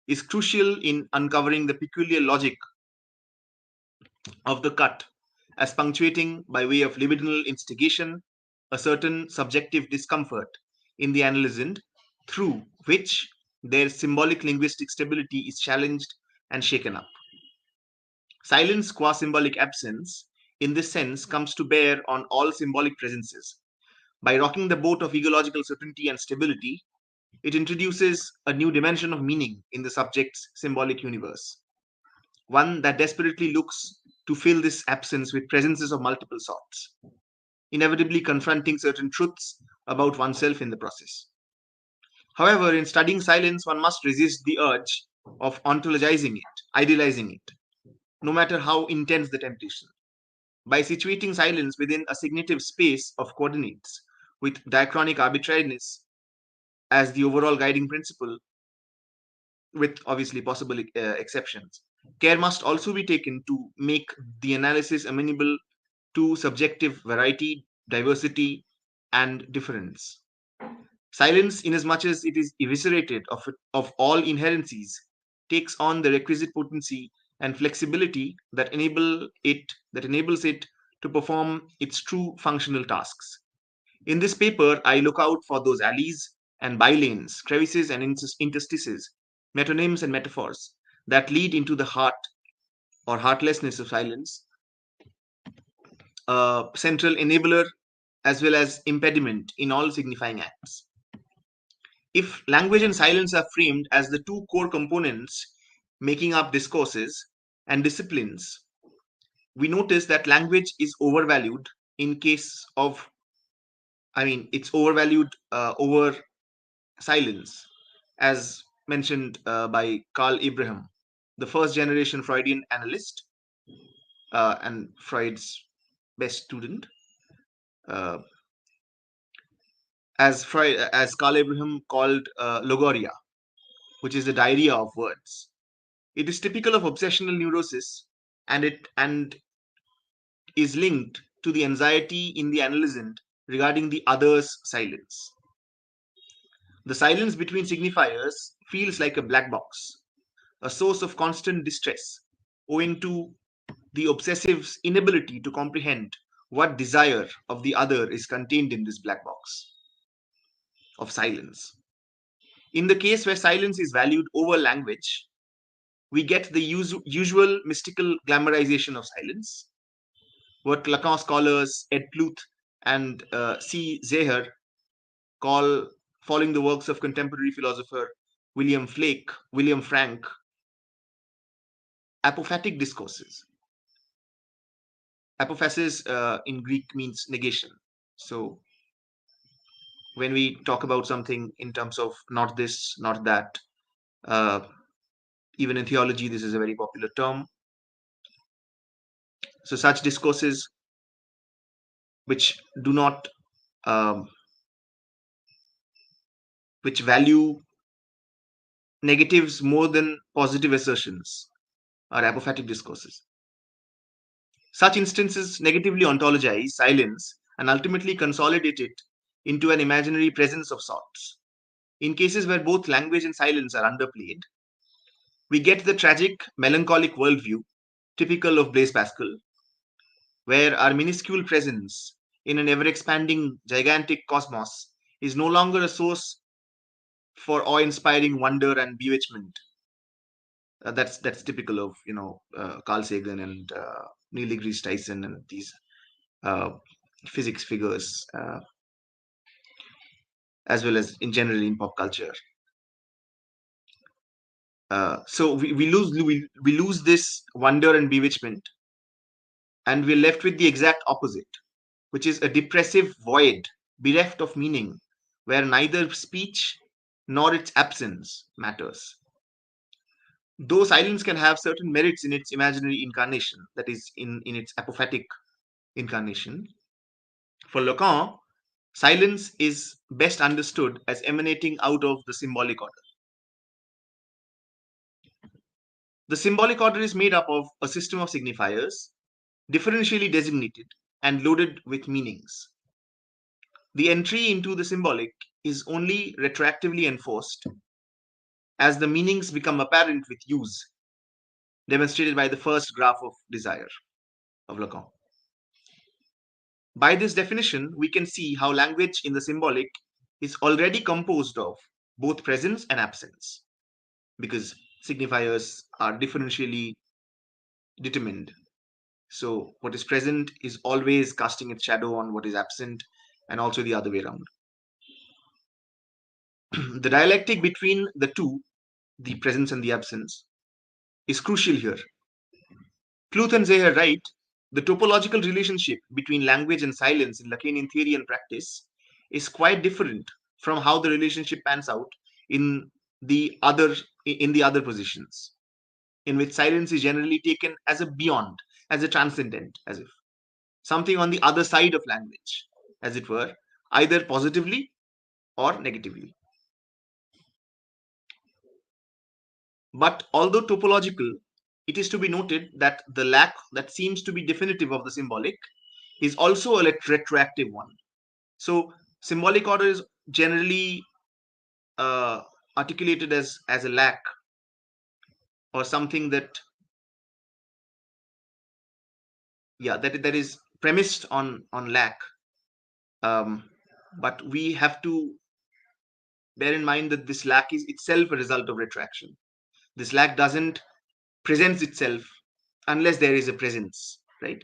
is crucial in uncovering the peculiar logic of the cut, as punctuating by way of libidinal instigation a certain subjective discomfort in the analysand, through which their symbolic linguistic stability is challenged and shaken up. Silence qua symbolic absence, in this sense, comes to bear on all symbolic presences. By rocking the boat of ecological certainty and stability, it introduces a new dimension of meaning in the subject's symbolic universe, one that desperately looks to fill this absence with presences of multiple sorts, inevitably confronting certain truths about oneself in the process. However, in studying silence, one must resist the urge of ontologizing it, idealizing it, no matter how intense the temptation. By situating silence within a signative space of coordinates with diachronic arbitrariness as the overall guiding principle, with obviously possible exceptions, care must also be taken to make the analysis amenable to subjective variety, diversity, and difference. Silence, inasmuch as it is eviscerated of all inherencies, takes on the requisite potency and flexibility that enables it to perform its true functional tasks. In this paper, I look out for those alleys and bylanes, crevices and interstices, metonyms and metaphors that lead into the heart or heartlessness of silence, a central enabler as well as impediment in all signifying acts. If language and silence are framed as the two core components making up discourses and disciplines, we notice that language is overvalued in case of, it's overvalued over silence, as mentioned by Carl Abraham, the first generation Freudian analyst and Freud's best student. As Carl Abraham called logoria, which is the diarrhea of words. It is typical of obsessional neurosis, and is linked to the anxiety in the analysand regarding the other's silence. The silence between signifiers feels like a black box, a source of constant distress, owing to the obsessive's inability to comprehend what desire of the other is contained in this black box of silence. In the case where silence is valued over language, we get the usual mystical glamorization of silence, what Lacan scholars Ed Pluth and C. Zeher call, following the works of contemporary philosopher William Frank, apophatic discourses. Apophasis in Greek means negation. So when we talk about something in terms of not this, not that, even in theology, this is a very popular term. So such discourses which do not, which value negatives more than positive assertions, are apophatic discourses. Such instances negatively ontologize silence and ultimately consolidate it into an imaginary presence of sorts. In cases where both language and silence are underplayed, we get the tragic, melancholic worldview typical of Blaise Pascal, where our minuscule presence in an ever-expanding, gigantic cosmos is no longer a source for awe-inspiring wonder and bewitchment. That's typical of Carl Sagan and Neil deGrasse Tyson and these physics figures, as well as in general in pop culture. So we lose this wonder and bewitchment, and we're left with the exact opposite, which is a depressive void bereft of meaning, where neither speech nor its absence matters. Though silence can have certain merits in its imaginary incarnation, that is, in its apophatic incarnation, for Lacan, silence is best understood as emanating out of the symbolic order. The symbolic order is made up of a system of signifiers, differentially designated and loaded with meanings. The entry into the symbolic is only retroactively enforced as the meanings become apparent with use, demonstrated by the first graph of desire of Lacan. By this definition, we can see how language in the symbolic is already composed of both presence and absence, because signifiers are differentially determined. So what is present is always casting its shadow on what is absent, and also the other way around. The dialectic between the two, the presence and the absence, is crucial here. Kluth and Zeher write, the topological relationship between language and silence in Lacanian theory and practice is quite different from how the relationship pans out in the other positions, in which silence is generally taken as a beyond, as a transcendent, as if something on the other side of language, as it were, either positively or negatively. But although topological, it is to be noted that the lack that seems to be definitive of the symbolic is also a retroactive one. So symbolic order is generally articulated as a lack, or something that that is premised on lack. But we have to bear in mind that this lack is itself a result of retroaction. This lack doesn't present itself unless there is a presence, right?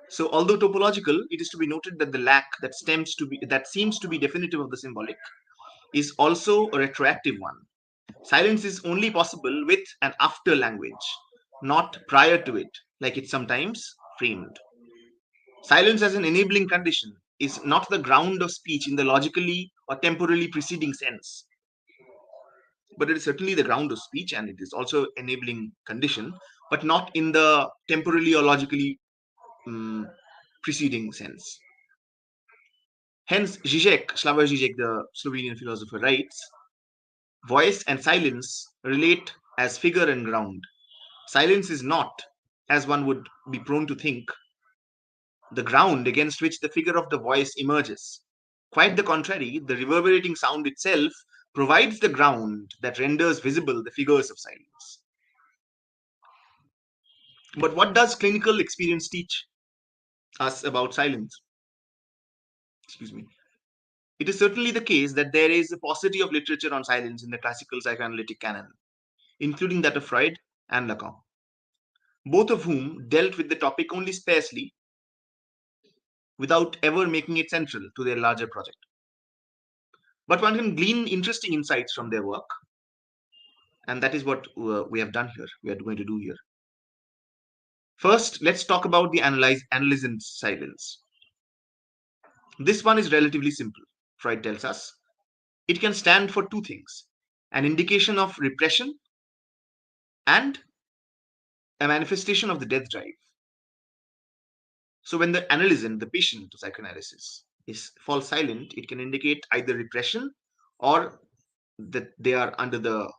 So although topological, it is to be noted that the lack that seems to be definitive of the symbolic is also a retroactive one. Silence is only possible with and after language, not prior to it, like it's sometimes framed. Silence as an enabling condition is not the ground of speech in the logically or temporally preceding sense, but it is certainly the ground of speech, and it is also enabling condition, but not in the temporally or logically preceding sense. Hence, Slavoj Žižek, the Slovenian philosopher, writes, voice and silence relate as figure and ground. Silence is not, as one would be prone to think, the ground against which the figure of the voice emerges. Quite the contrary, the reverberating sound itself provides the ground that renders visible the figures of silence. But what does clinical experience teach us about silence? Excuse me. It is certainly the case that there is a paucity of literature on silence in the classical psychoanalytic canon, including that of Freud and Lacan, both of whom dealt with the topic only sparsely, without ever making it central to their larger project. But one can glean interesting insights from their work, and that is what we have done here, we are going to do here. First, let's talk about the analysant silence. This one is relatively simple. Freud tells us it can stand for two things: an indication of repression and a manifestation of the death drive. So when the analysand, the patient of psychoanalysis, falls silent, it can indicate either repression or that they are under the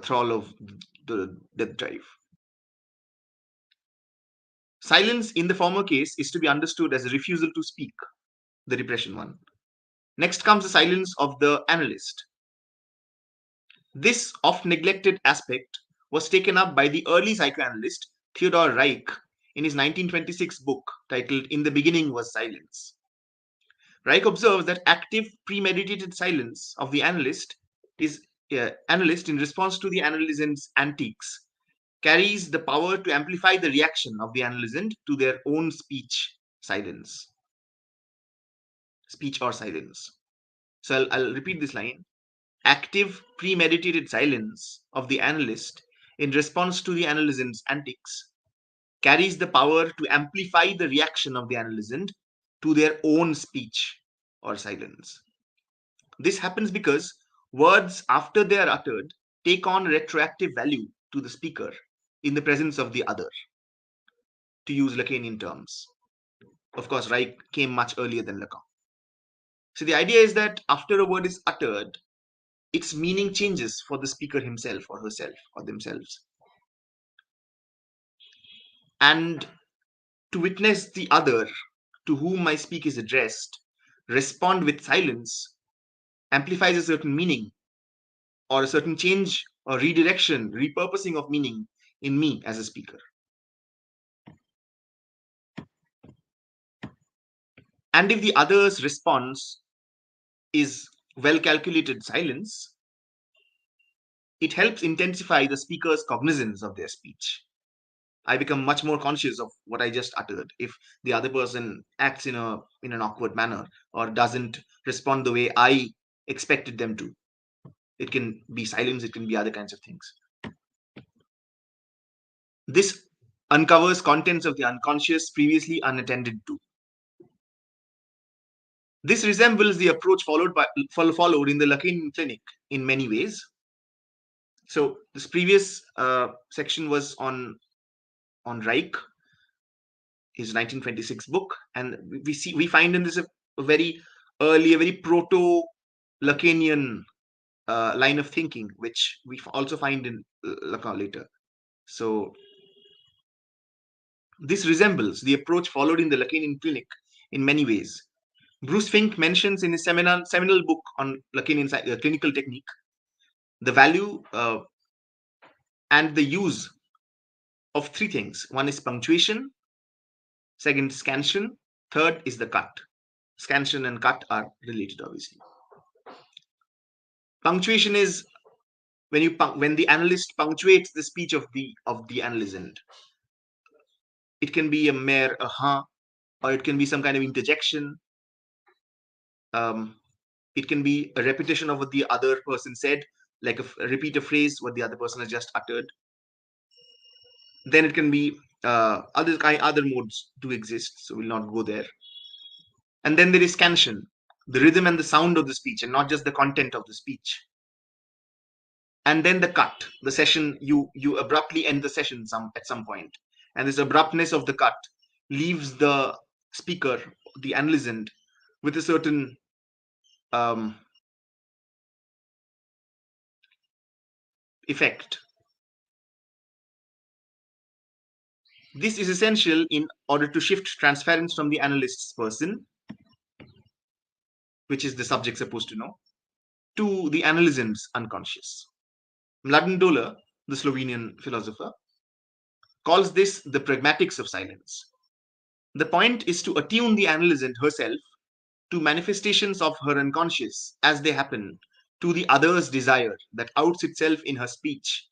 thrall of the death drive. Silence in the former case is to be understood as a refusal to speak, the repression one. Next comes the silence of the analyst. This oft-neglected aspect was taken up by the early psychoanalyst Theodor Reich in his 1926 book titled In the Beginning Was Silence. Reich observes that active, premeditated silence of the analyst in response to the analysand's antics carries the power to amplify the reaction of the analysand to their own speech or silence. So I'll repeat this line. Active, premeditated silence of the analyst in response to the analysand's antics carries the power to amplify the reaction of the analysand to their own speech or silence. This happens because words, after they are uttered, take on retroactive value to the speaker in the presence of the other, to use Lacanian terms. Of course, Reich came much earlier than Lacan. So the idea is that after a word is uttered, its meaning changes for the speaker himself or herself or themselves. And to witness the other to whom my speak is addressed respond with silence amplifies a certain meaning or a certain change or redirection, repurposing of meaning in me as a speaker. And if the other's response is well-calculated silence, it helps intensify the speaker's cognizance of their speech. I become much more conscious of what I just uttered. If the other person acts in an awkward manner or doesn't respond the way I expected them to, it can be silence, it can be other kinds of things. This uncovers contents of the unconscious previously unattended to. This resembles the approach followed in the Lacanian clinic in many ways. So this previous section was on Reich, his 1926 book, and we find in this a very early, a very proto-Lacanian line of thinking, which we also find in Lacan later. So this resembles the approach followed in the Lacanian clinic in many ways. Bruce Fink mentions in his seminal book on Lacanian clinical technique the value and the use of three things. One is punctuation, second scansion, third is the cut. Scansion and cut are related, obviously. Punctuation is when the analyst punctuates the speech of the analysand. It can be a mere aha, or it can be some kind of interjection. It can be a repetition of what the other person said, like repeat a phrase what the other person has just uttered. Then it can be other modes do exist, so we'll not go there. And then there is scansion, the rhythm and the sound of the speech, and not just the content of the speech. And then the cut, the session, you abruptly end the session at some point, and this abruptness of the cut leaves the speaker, the analysand, with a certain effect. This is essential in order to shift transference from the analyst's person, which is the subject supposed to know, to the analysand's unconscious. Mladen Dolar, the Slovenian philosopher, calls this the pragmatics of silence. The point is to attune the analysand herself to manifestations of her unconscious as they happen to the other's desire that outs itself in her speech.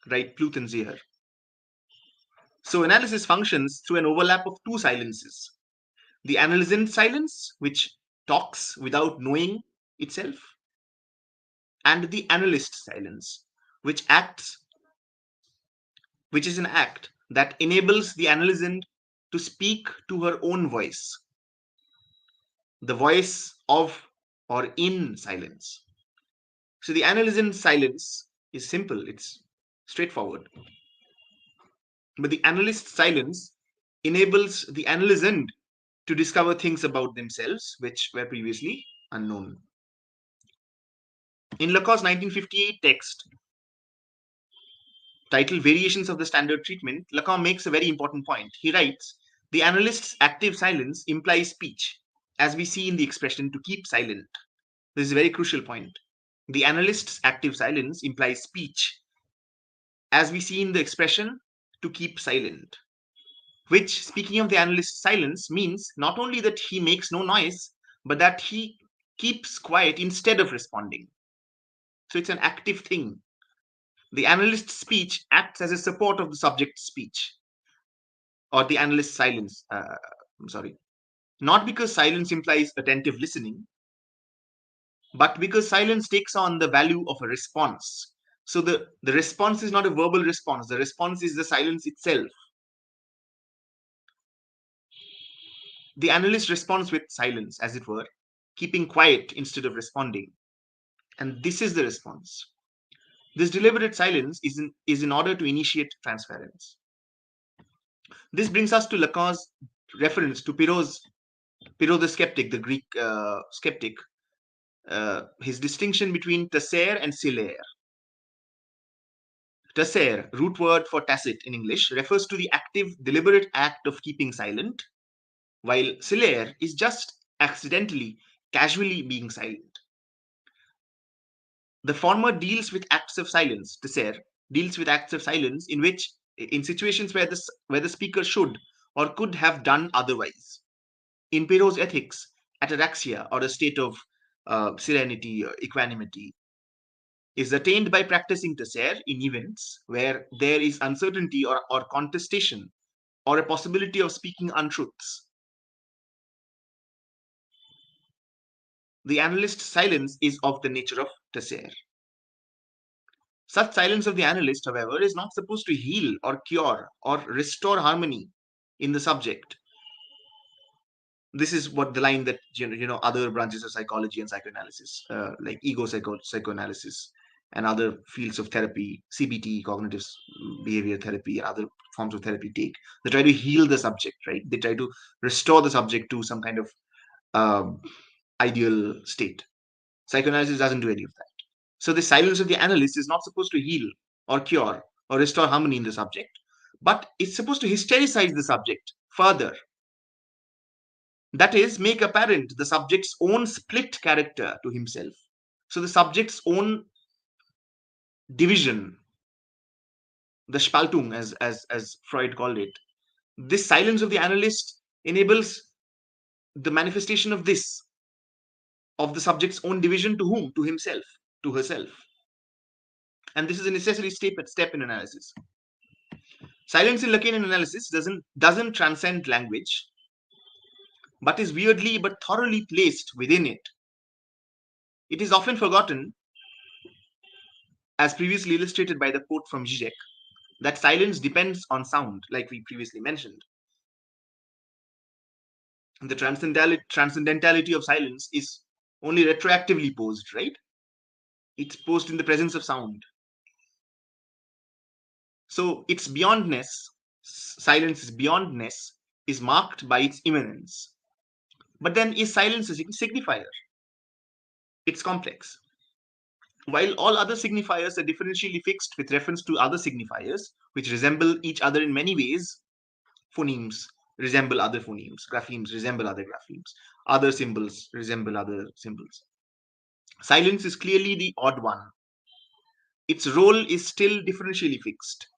Right, Pluthenseher. So analysis functions through an overlap of two silences. The analysand silence, which talks without knowing itself, and the analyst silence, which is an act that enables the analysand to speak to her own voice, the voice of or in silence. So the analysand silence is simple. It's straightforward. But the analyst's silence enables the analysand to discover things about themselves which were previously unknown. In Lacan's 1958 text, titled Variations of the Standard Treatment, Lacan makes a very important point. He writes, the analyst's active silence implies speech, as we see in the expression to keep silent. This is a very crucial point. The analyst's active silence implies speech, as we see in the expression to keep silent. Which, speaking of the analyst's silence, means not only that he makes no noise, but that he keeps quiet instead of responding. So it's an active thing. The analyst's speech acts as a support of the subject's speech, or the analyst's silence. Not because silence implies attentive listening, but because silence takes on the value of a response. So the response is not a verbal response. The response is the silence itself. The analyst responds with silence, as it were, keeping quiet instead of responding. And this is the response. This deliberate silence is in order to initiate transference. This brings us to Lacan's reference to Pyrrho the skeptic, the Greek skeptic, his distinction between tacer and silaire. Tacer, root word for tacit in English, refers to the active, deliberate act of keeping silent, while silaire is just accidentally, casually being silent. The former deals with acts of silence, tacer, deals with acts of silence in situations where the speaker should or could have done otherwise. In Pyrrho's ethics, ataraxia, or a state of serenity or equanimity, is attained by practicing tacer in events where there is uncertainty or contestation or a possibility of speaking untruths. The analyst's silence is of the nature of tacer. Such silence of the analyst, however, is not supposed to heal or cure or restore harmony in the subject. This is what the line that other branches of psychology and psychoanalysis, like ego psychoanalysis and other fields of therapy, CBT, cognitive behavior therapy, and other forms of therapy take. They try to heal the subject, right? They try to restore the subject to some kind of ideal state. Psychoanalysis doesn't do any of that. So the silence of the analyst is not supposed to heal or cure or restore harmony in the subject, but it's supposed to hystericize the subject further. That is, make apparent the subject's own split character to himself. So the subject's own division, the Spaltung, as Freud called it. This silence of the analyst enables the manifestation of the subject's own division to whom? To himself, to herself. And this is a necessary step in analysis. Silence in Lacanian analysis doesn't transcend language, but is weirdly but thoroughly placed within it. It is often forgotten, as previously illustrated by the quote from Zizek, that silence depends on sound, like we previously mentioned. The transcendentality of silence is only retroactively posed, right? It's posed in the presence of sound. So its beyondness, silence's beyondness, is marked by its immanence. But then is silence a signifier? It's complex. While all other signifiers are differentially fixed with reference to other signifiers, which resemble each other in many ways, phonemes resemble other phonemes, graphemes resemble other graphemes, other symbols resemble other symbols. Silence is clearly the odd one. Its role is still differentially fixed,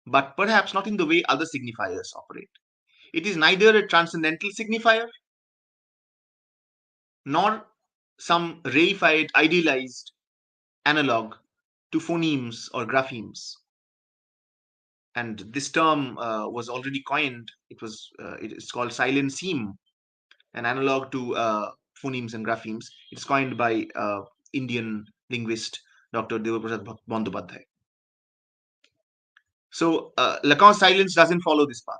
but perhaps not in the way other signifiers operate. It is neither a transcendental signifier nor some reified, idealized analog to phonemes or graphemes. And this term was already coined. It's called silenceme, an analog to phonemes and graphemes. It's coined by Indian linguist Dr. Devaprasad Bandyopadhyay. So Lacan's silence doesn't follow this path.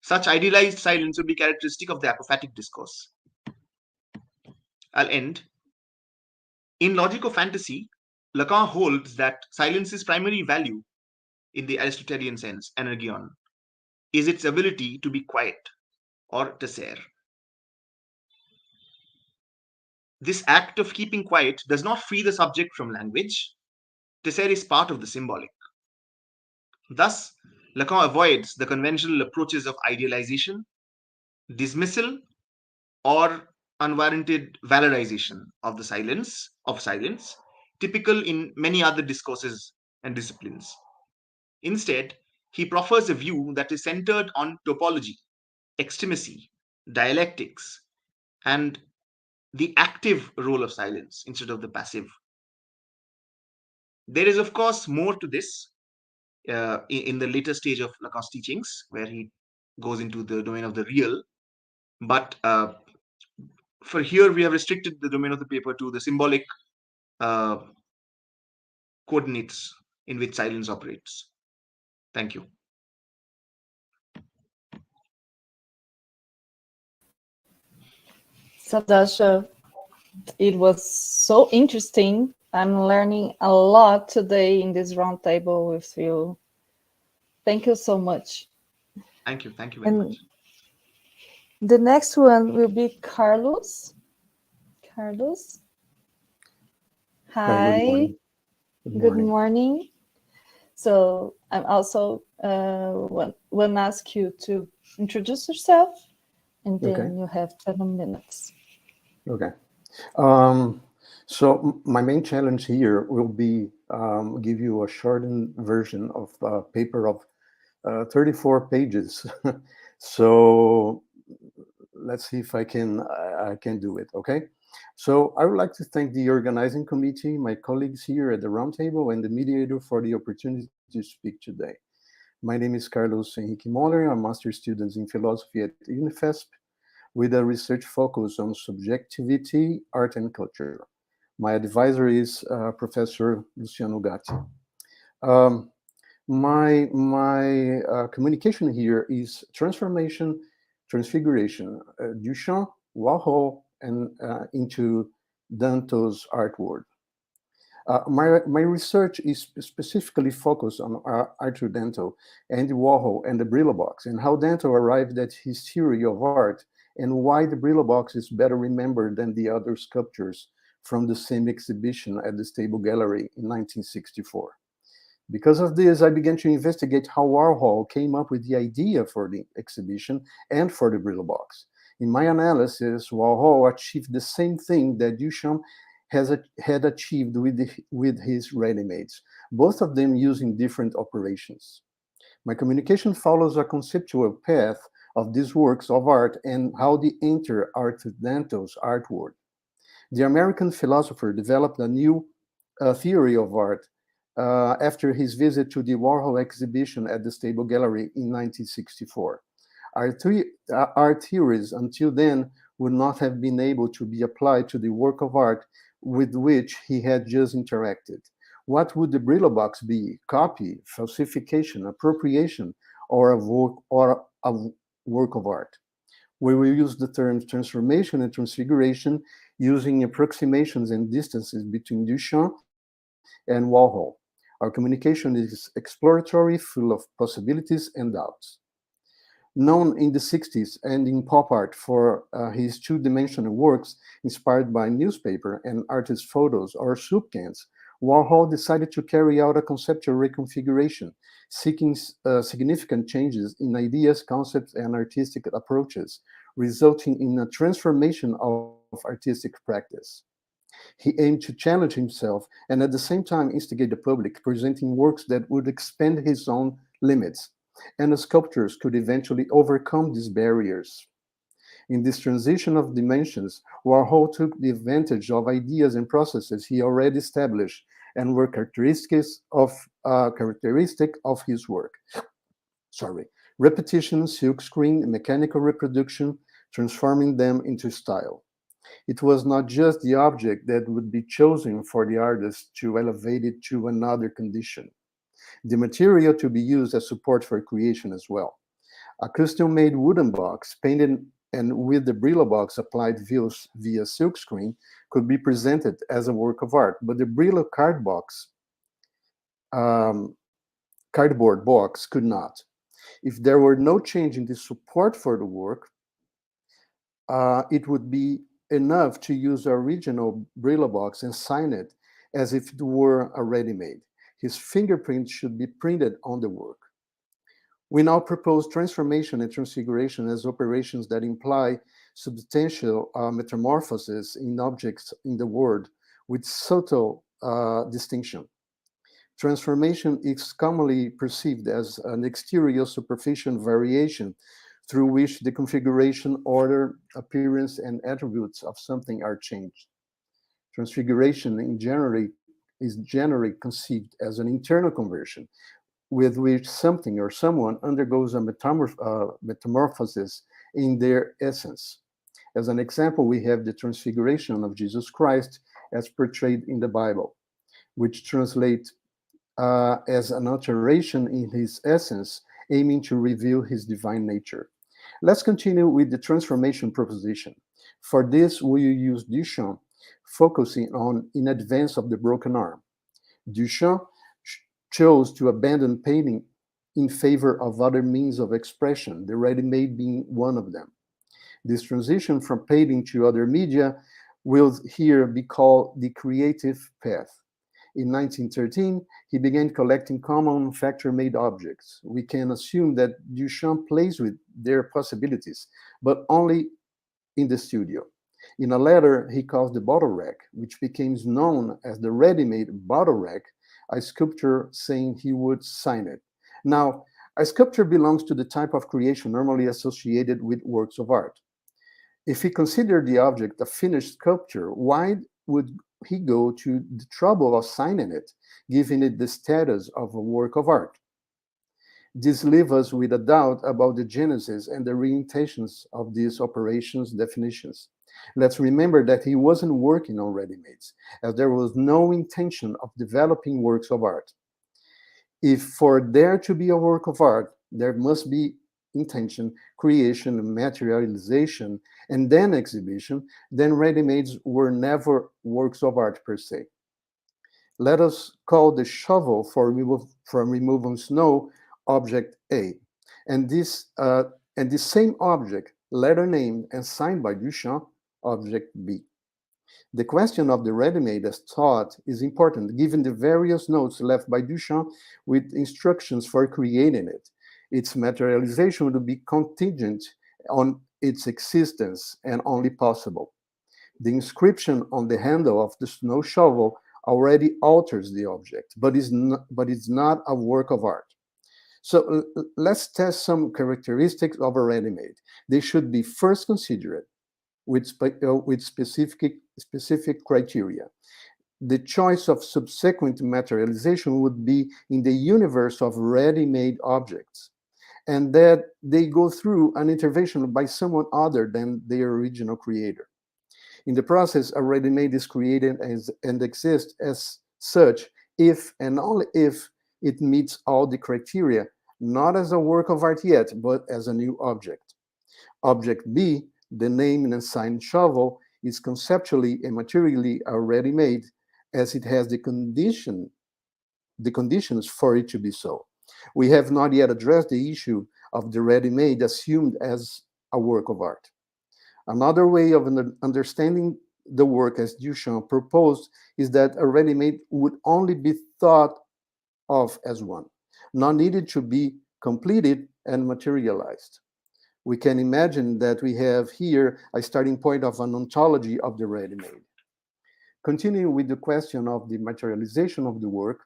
Such idealized silence would be characteristic of the apophatic discourse. I'll end. In Logic of Fantasy, Lacan holds that silence's primary value, in the Aristotelian sense, energion, is its ability to be quiet, or tacer. This act of keeping quiet does not free the subject from language. Tacer is part of the symbolic. Thus, Lacan avoids the conventional approaches of idealization, dismissal, or unwarranted valorization of the silence, typical in many other discourses and disciplines. Instead, he proffers a view that is centered on topology, extimacy, dialectics, and the active role of silence instead of the passive. There is, of course, more to this in the later stage of Lacan's teachings, where he goes into the domain of the real. But for here, we have restricted the domain of the paper to the symbolic coordinates in which silence operates. Thank you. Sabdashwa, it was so interesting. I'm learning a lot today in this roundtable with you. Thank you so much. Thank you. Thank you very much. The next one will be Carlos. Carlos. Hi. Good morning. So I'm also want to ask you to introduce yourself, and then you have 7 minutes. Okay. So my main challenge here will be give you a shortened version of a paper of 34 pages. So let's see if I can do it. Okay. So I would like to thank the organizing committee, my colleagues here at the roundtable, and the mediator for the opportunity to speak today. My name is Carlos Henrique Moller. I'm a master's student in philosophy at Unifesp, with a research focus on subjectivity, art, and culture. My advisor is Professor Luciano Gatti. My communication here is transformation, transfiguration, Duchamp, Warhol, and into Danto's artworld. My research is specifically focused on Arthur Danto, Andy Warhol, and the Brillo box, and how Danto arrived at his theory of art, and why the Brillo box is better remembered than the other sculptures from the same exhibition at the Stable Gallery in 1964. Because of this, I began to investigate how Warhol came up with the idea for the exhibition and for the Brillo box. In my analysis, Warhol achieved the same thing that Duchamp had achieved with his ready-mades, both of them using different operations. My communication follows a conceptual path of these works of art and how they enter Arthur Danto's artworld. The American philosopher developed a new theory of art after his visit to the Warhol exhibition at the Stable Gallery in 1964. Our theories until then would not have been able to be applied to the work of art with which he had just interacted. What would the Brillo box be? Copy, falsification, appropriation, or a work of art? We will use the terms transformation and transfiguration using approximations and distances between Duchamp and Warhol. Our communication is exploratory, full of possibilities and doubts. Known in the 60s and in pop art for his two-dimensional works inspired by newspaper and artist photos or soup cans, Warhol decided to carry out a conceptual reconfiguration, seeking significant changes in ideas, concepts, and artistic approaches, resulting in a transformation of artistic practice. He aimed to challenge himself and at the same time instigate the public, presenting works that would expand his own limits, and the sculptors could eventually overcome these barriers. In this transition of dimensions, Warhol took the advantage of ideas and processes he already established and were characteristic of his work. Repetition, silkscreen, mechanical reproduction, transforming them into style. It was not just the object that would be chosen for the artist to elevate it to another condition. The material to be used as support for creation as well. A custom-made wooden box painted and with the Brillo box applied via silkscreen, could be presented as a work of art. But the Brillo cardboard box could not. If there were no change in the support for the work, it would be enough to use the original Brillo box and sign it as if it were already made. His fingerprint should be printed on the work. We now propose transformation and transfiguration as operations that imply substantial metamorphosis in objects in the world with subtle distinction. Transformation is commonly perceived as an exterior superficial variation through which the configuration, order, appearance, and attributes of something are changed. Transfiguration is generally conceived as an internal conversion with which something or someone undergoes a metamorphosis in their essence. As an example, we have the transfiguration of Jesus Christ as portrayed in the Bible, which translates as an alteration in his essence, aiming to reveal his divine nature. Let's continue with the transformation proposition. For this, we use Duchamp, focusing on In Advance of the Broken Arm. Duchamp chose to abandon painting in favor of other means of expression, the ready-made being one of them. This transition from painting to other media will here be called the creative path. In 1913, he began collecting common factory-made objects. We can assume that Duchamp plays with their possibilities, but only in the studio. In a letter he calls the bottle rack, which became known as the ready-made bottle rack, a sculptor saying he would sign it. Now, a sculpture belongs to the type of creation normally associated with works of art. If he considered the object a finished sculpture, why would he go to the trouble of signing it, giving it the status of a work of art? This leaves us with a doubt about the genesis and the intentions of these operations definitions. Let's remember that he wasn't working on ready-mades, as there was no intention of developing works of art. If for there to be a work of art, there must be intention, creation, materialization, and then exhibition, then ready-mades were never works of art per se. Let us call the shovel for removing snow object A, and this same object, letter named and signed by Duchamp, object B. The question of the ready-made as taught is important, given the various notes left by Duchamp with instructions for creating it. Its materialization would be contingent on its existence and only possible. The inscription on the handle of the snow shovel already alters the object, but it's not a work of art. So let's test some characteristics of a ready-made. They should be first considered with specific criteria. The choice of subsequent materialization would be in the universe of ready-made objects, and that they go through an intervention by someone other than their original creator. In the process, a ready-made is created and exists as such if and only if it meets all the criteria, not as a work of art yet, but as a new object. Object B, the named and signed shovel, is conceptually and materially a ready-made, as it has the conditions for it to be so. We have not yet addressed the issue of the ready-made assumed as a work of art. Another way of understanding the work as Duchamp proposed is that a ready-made would only be thought of as one, not needed to be completed and materialized. We can imagine that we have here a starting point of an ontology of the ready-made. Continuing with the question of the materialization of the work,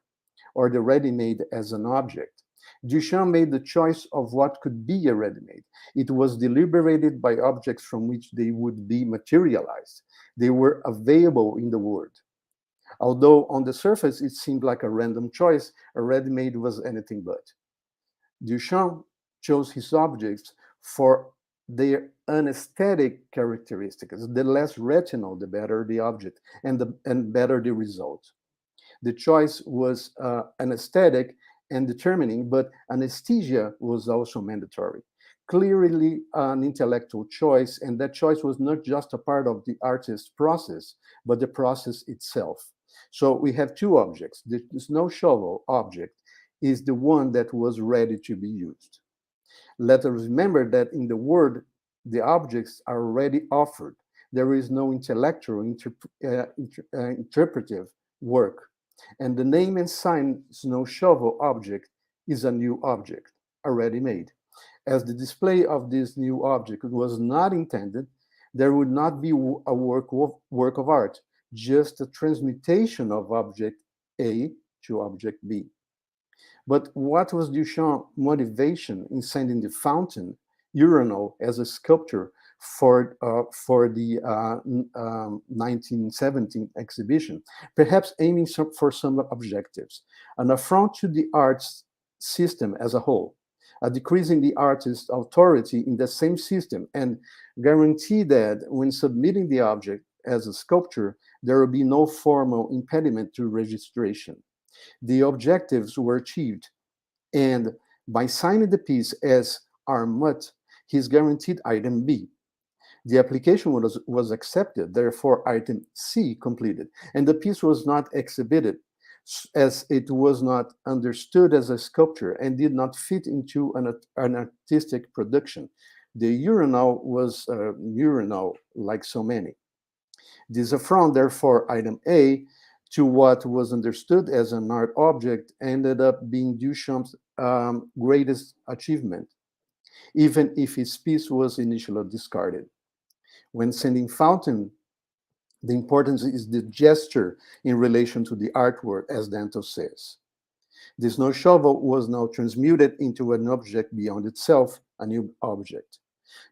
or the ready-made as an object, Duchamp made the choice of what could be a ready-made. It was deliberated by objects from which they would be materialized. They were available in the world. Although on the surface it seemed like a random choice, a ready-made was anything but. Duchamp chose his objects for their anesthetic characteristics. The less retinal, the better the object, and better the result. The choice was anesthetic and determining, but anesthesia was also mandatory. clearly an intellectual choice, and that choice was not just a part of the artist's process, but the process itself. So we have two objects. The snow shovel object is the one that was ready to be used. Let us remember that in the word, the objects are already offered. There is no intellectual, interpretive work. And the name and sign snow shovel object is a new object, already made. As the display of this new object was not intended, there would not be a work of art, just a transmutation of object A to object B. But what was Duchamp's motivation in sending the fountain, urinal, as a sculpture for the 1917 exhibition? Perhaps aiming for some objectives: an affront to the arts system as a whole, a decrease in the artist's authority in the same system, and guarantee that when submitting the object as a sculpture, there will be no formal impediment to registration. The objectives were achieved, and by signing the piece as Armut, he's guaranteed item B. The application was accepted, therefore item C completed, and the piece was not exhibited as it was not understood as a sculpture and did not fit into an artistic production. The urinal was a urinal like so many. This affront, therefore, item A, to what was understood as an art object ended up being Duchamp's greatest achievement, even if his piece was initially discarded. When sending fountain, the importance is the gesture in relation to the artwork, as Danto says. This snow shovel was now transmuted into an object beyond itself, a new object.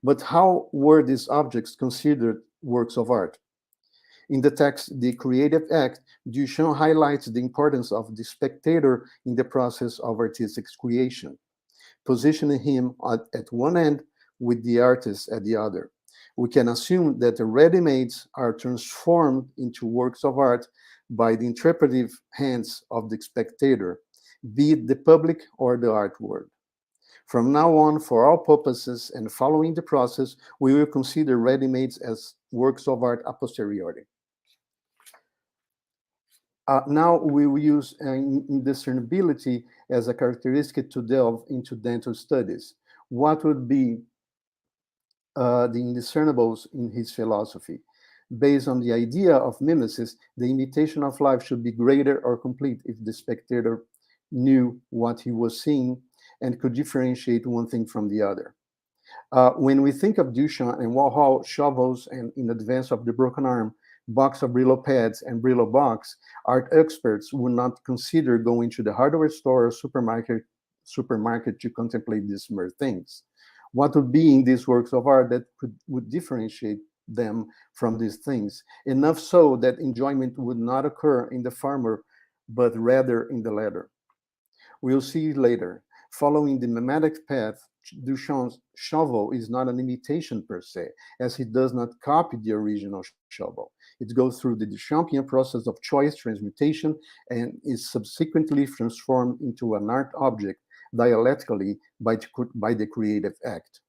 But how were these objects considered works of art? In the text, The Creative Act, Duchamp highlights the importance of the spectator in the process of artistic creation, positioning him at one end with the artist at the other. We can assume that the ready-mades are transformed into works of art by the interpretive hands of the spectator, be it the public or the art world. From now on, for all purposes and following the process, we will consider ready-mades as works of art a posteriori. Now we will use indiscernibility as a characteristic to delve into Danto studies. What would be the indiscernibles in his philosophy? Based on the idea of mimesis, the imitation of life should be greater or complete if the spectator knew what he was seeing and could differentiate one thing from the other. When we think of Duchamp and Warhol, shovels, and in advance of the broken arm, box of Brillo pads and Brillo box, art experts would not consider going to the hardware store or supermarket to contemplate these mere things. What would be in these works of art that would differentiate them from these things, enough so that enjoyment would not occur in the former, but rather in the latter? We'll see later. Following the mimetic path, Duchamp's shovel is not an imitation per se, as he does not copy the original shovel. It goes through the Duchampian process of choice transmutation and is subsequently transformed into an art object dialectically by the creative act.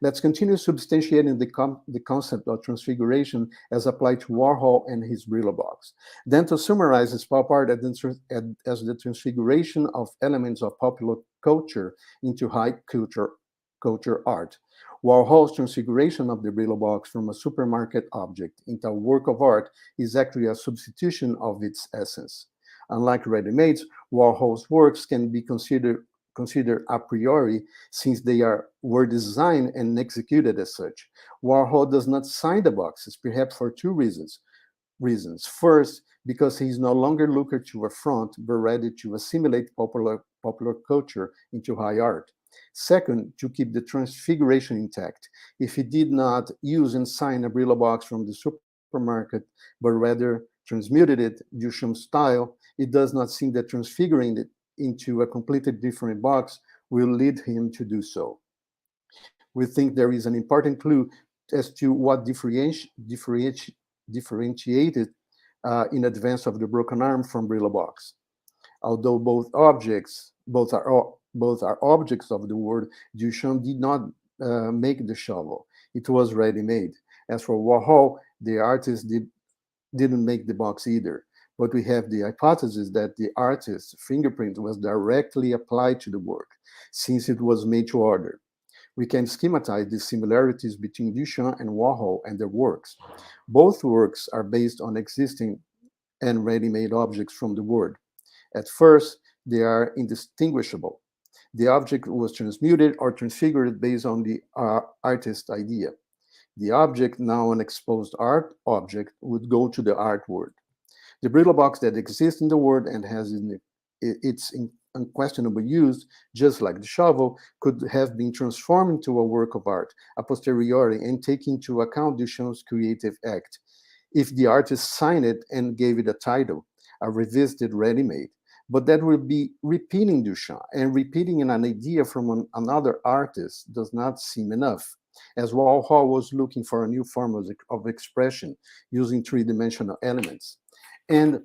Let's continue substantiating the concept of transfiguration as applied to Warhol and his Brillo box. Danto summarizes pop art as the transfiguration of elements of popular culture into high culture art. Warhol's transfiguration of the Brillo box from a supermarket object into a work of art is actually a substitution of its essence. Unlike ready-mades, Warhol's works can be considered a priori, since they were designed and executed as such. Warhol does not sign the boxes, perhaps for two reasons. First, because he is no longer looking to affront, but rather to assimilate popular culture into high art. Second, to keep the transfiguration intact. If he did not use and sign a Brillo box from the supermarket, but rather transmuted it Duchamp style, it does not seem that transfiguring it into a completely different box will lead him to do so. We think there is an important clue as to what differentiated in advance of the broken arm from Brillo box. Although both are objects of the word, Duchamp did not make the shovel. It was ready-made. As for Warhol, the artist didn't make the box either. But we have the hypothesis that the artist's fingerprint was directly applied to the work, since it was made to order. We can schematize the similarities between Duchamp and Warhol and their works. Both works are based on existing and ready-made objects from the world. At first, they are indistinguishable. The object was transmuted or transfigured based on the artist's idea. The object, now an exposed art object, would go to the art world. The brittle box that exists in the world and has its unquestionable use, just like the shovel, could have been transformed into a work of art a posteriori and taking into account Duchamp's creative act. If the artist signed it and gave it a title, a revisited ready-made, but that would be repeating Duchamp, and repeating an idea from another artist does not seem enough, as Warhol was looking for a new form of expression using three-dimensional elements. And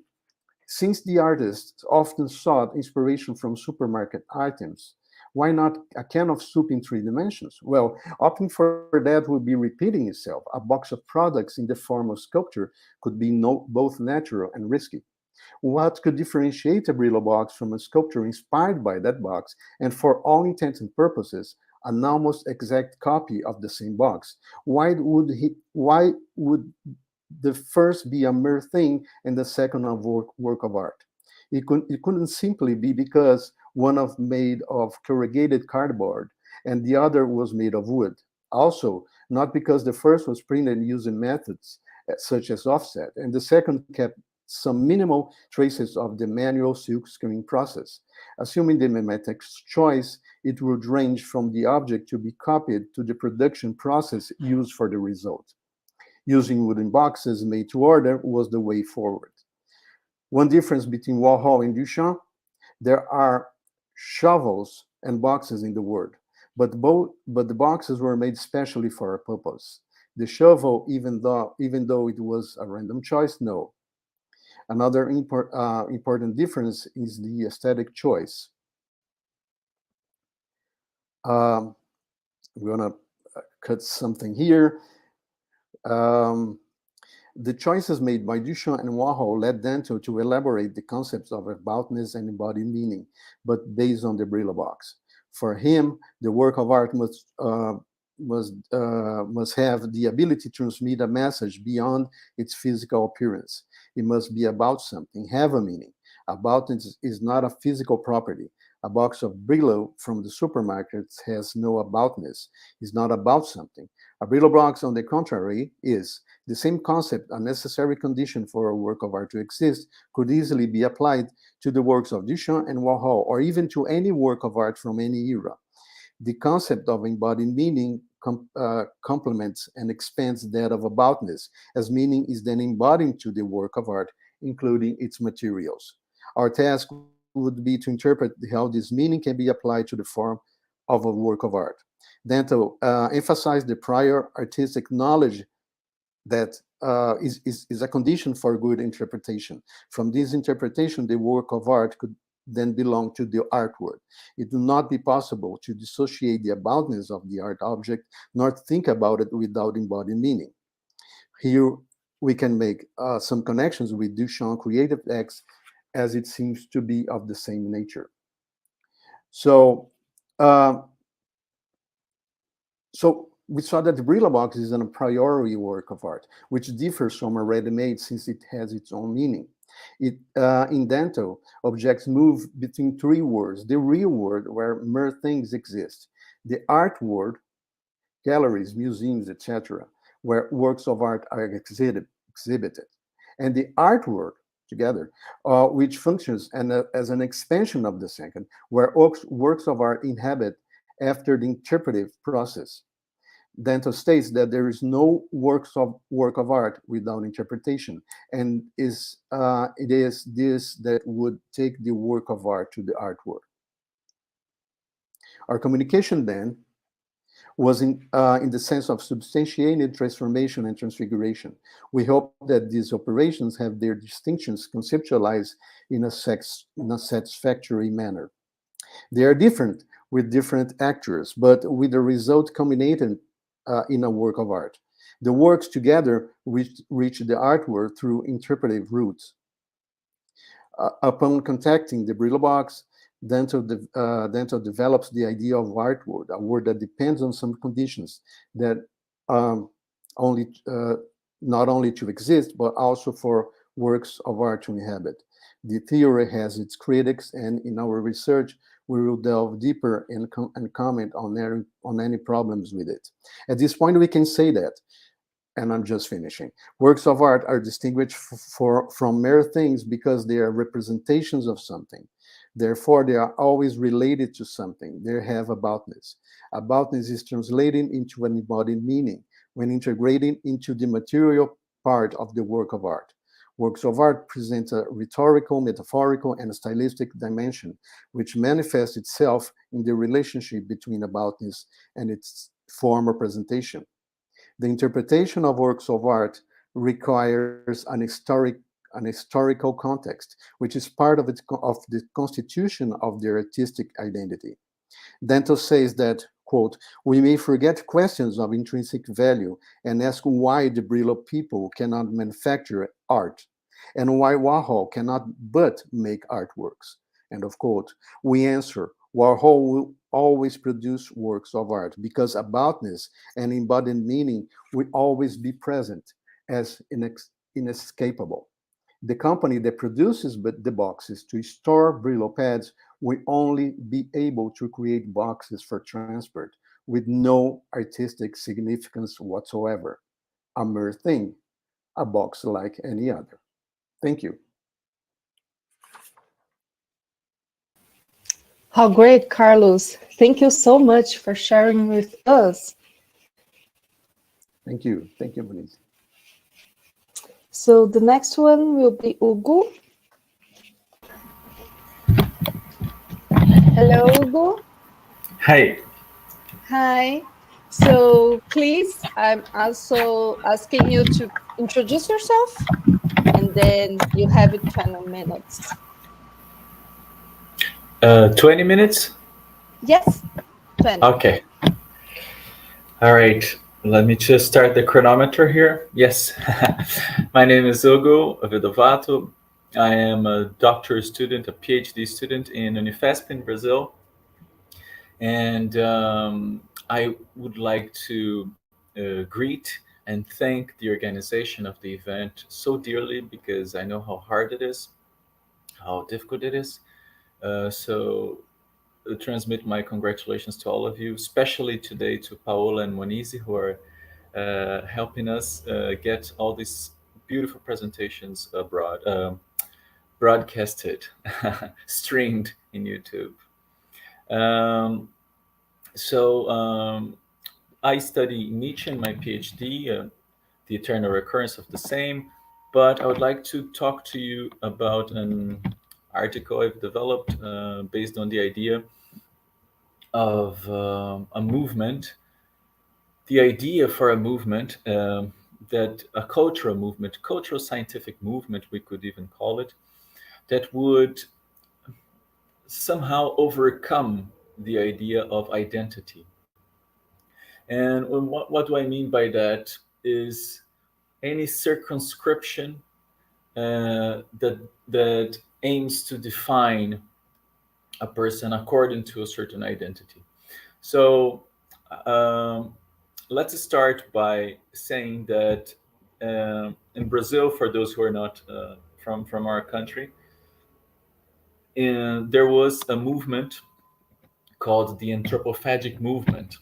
since the artists often sought inspiration from supermarket items, why not a can of soup in 3 dimensions? Well, opting for that would be repeating itself. A box of products in the form of sculpture could be both natural and risky. What could differentiate a Brillo box from a sculpture inspired by that box, and for all intents and purposes, an almost exact copy of the same box? Why would the first be a mere thing and the second a work of art? It couldn't simply be because one was made of corrugated cardboard and the other was made of wood. Also, not because the first was printed using methods such as offset, and the second kept some minimal traces of the manual silk screening process. Assuming the mimetic's choice, it would range from the object to be copied to the production process used for the result. Using wooden boxes made to order was the way forward. One difference between Warhol and Duchamp: there are shovels and boxes in the world, but the boxes were made specially for a purpose. The shovel, even though it was a random choice, no. Another important difference is the aesthetic choice. I'm gonna cut something here. The choices made by Duchamp and Warhol led Danto to elaborate the concepts of aboutness and embodied meaning, but based on the Brillo box. For him, the work of art must have the ability to transmit a message beyond its physical appearance. It must be about something, have a meaning. Aboutness is not a physical property. A box of Brillo from the supermarket has no aboutness. It's not about something. A Brillo box, on the contrary, is. The same concept, a necessary condition for a work of art to exist, could easily be applied to the works of Duchamp and Warhol, or even to any work of art from any era. The concept of embodied meaning complements and expands that of aboutness, as meaning is then embodied to the work of art, including its materials. Our task would be to interpret how this meaning can be applied to the form of a work of art. Danto emphasized the prior artistic knowledge that is a condition for good interpretation. From this interpretation, the work of art could then belong to the artworld. It would not be possible to dissociate the aboutness of the art object, nor think about it without embodied meaning. Here we can make some connections with Duchamp's creative acts, as it seems to be of the same nature. So we saw that the Brillo box is a priori work of art, which differs from a ready-made since it has its own meaning. In Danto, objects move between 3 worlds: the real world, where mere things exist; the art world, galleries, museums, etc., where works of art are exhibited; and the art world, together, which functions as an expansion of the second, where works of art inhabit after the interpretive process. Danto states that there is no work of art without interpretation, and it is this that would take the work of art to the artwork. Our communication then was in the sense of substantiated transformation and transfiguration. We hope that these operations have their distinctions conceptualized in a satisfactory manner. They are different with different actors, but with the result culminated in a work of art. The works together reach the artwork through interpretive routes. Upon contacting the Brillo box, Danto develops the idea of artworld, a word that depends on some conditions that not only to exist, but also for works of art to inhabit. The theory has its critics, and in our research, we will delve deeper and comment on any problems with it. At this point, we can say that, and I'm just finishing. Works of art are distinguished from mere things because they are representations of something. Therefore, they are always related to something. They have aboutness. Aboutness is translated into an embodied meaning when integrated into the material part of the work of art. Works of art present a rhetorical, metaphorical, and stylistic dimension, which manifests itself in the relationship between aboutness and its form or presentation. The interpretation of works of art requires an historical context, which is part of the constitution of the artistic identity. Danto says that, quote, "We may forget questions of intrinsic value and ask why the Brillo people cannot manufacture art, and why Warhol cannot but make artworks." End of quote. We answer, Warhol will always produce works of art because aboutness and embodied meaning will always be present as inescapable. The company that produces the boxes to store Brillo pads will only be able to create boxes for transport with no artistic significance whatsoever. A mere thing, a box like any other. Thank you. How great, Carlos. Thank you so much for sharing with us. Thank you. Thank you, Moniz. So the next one will be Hugo. Hello, Hugo. Hi. Hi. So please, I'm also asking you to introduce yourself, and then you have 20 minutes. 20 minutes? Yes, 20. Okay. All right. Let me just start the chronometer here. Yes. My name is Hugo Vedovato. I am a doctoral student, a PhD student in Unifesp in Brazil. And I would like to greet and thank the organization of the event so dearly because I know how hard it is, how difficult it is. So transmit my congratulations to all of you, especially today to Paola and Moniz, who are helping us get all these beautiful presentations abroad, broadcasted, streamed in YouTube. I study Nietzsche in my PhD, the eternal recurrence of the same, but I would like to talk to you about an article I've developed based on the idea of a movement, the idea for a movement that a cultural movement, cultural scientific movement, we could even call it, that would somehow overcome the idea of identity. And what do I mean by that is any circumscription that aims to define a person according to a certain identity. So let's start by saying that in Brazil, for those who are not from our country, there was a movement called the anthropophagic movement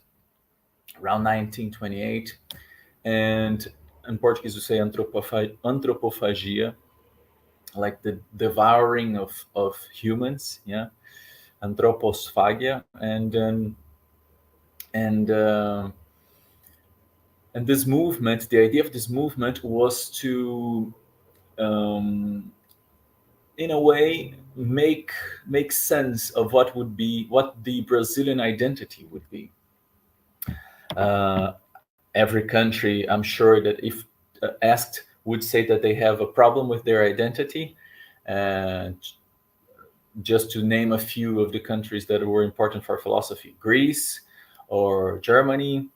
around 1928, and in Portuguese we say anthropofagia, like the devouring of humans, yeah, anthroposphagia, and this movement, the idea of this movement was to, in a way, make sense of what the Brazilian identity would be. Every country, I'm sure that if asked, would say that they have a problem with their identity, and just to name a few of the countries that were important for philosophy. Greece or Germany,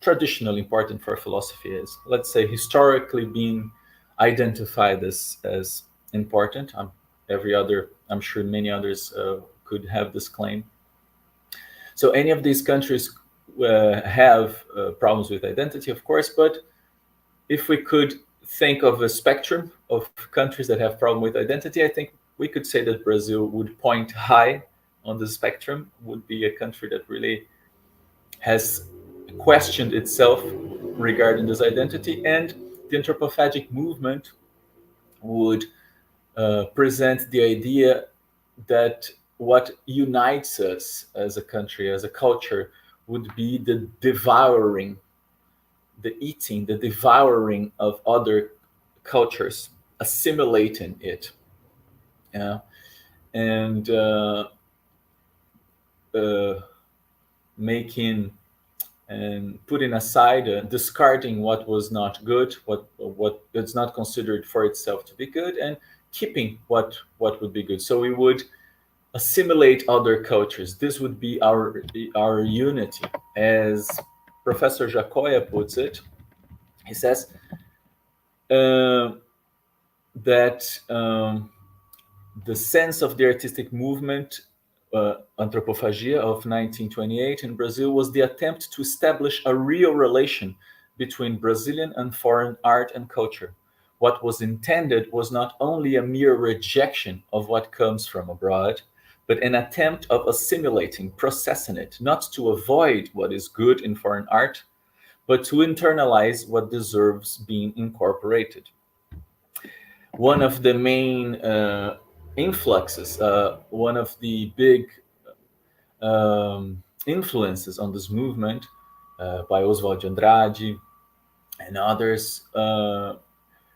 traditionally important for philosophy, is, let's say, historically being identified as important. I'm sure many others could have this claim. So any of these countries have problems with identity, of course, but if we could think of a spectrum of countries that have problem with identity, I think we could say that Brazil would point high on the spectrum, would be a country that really has questioned itself regarding this identity, and the anthropophagic movement would present the idea that what unites us as a country, as a culture, would be the devouring, the eating, the devouring of other cultures, assimilating it, and making and putting aside, discarding what was not good, what is not considered for itself to be good, and keeping what would be good. So we would assimilate other cultures. This would be our unity. As Professor Jacoya puts it, he says that the sense of the artistic movement, Anthropophagia, of 1928 in Brazil was the attempt to establish a real relation between Brazilian and foreign art and culture. What was intended was not only a mere rejection of what comes from abroad, but an attempt of assimilating, processing it, not to avoid what is good in foreign art, but to internalize what deserves being incorporated. One of the main influxes, one of the big influences on this movement by Oswald de Andrade and others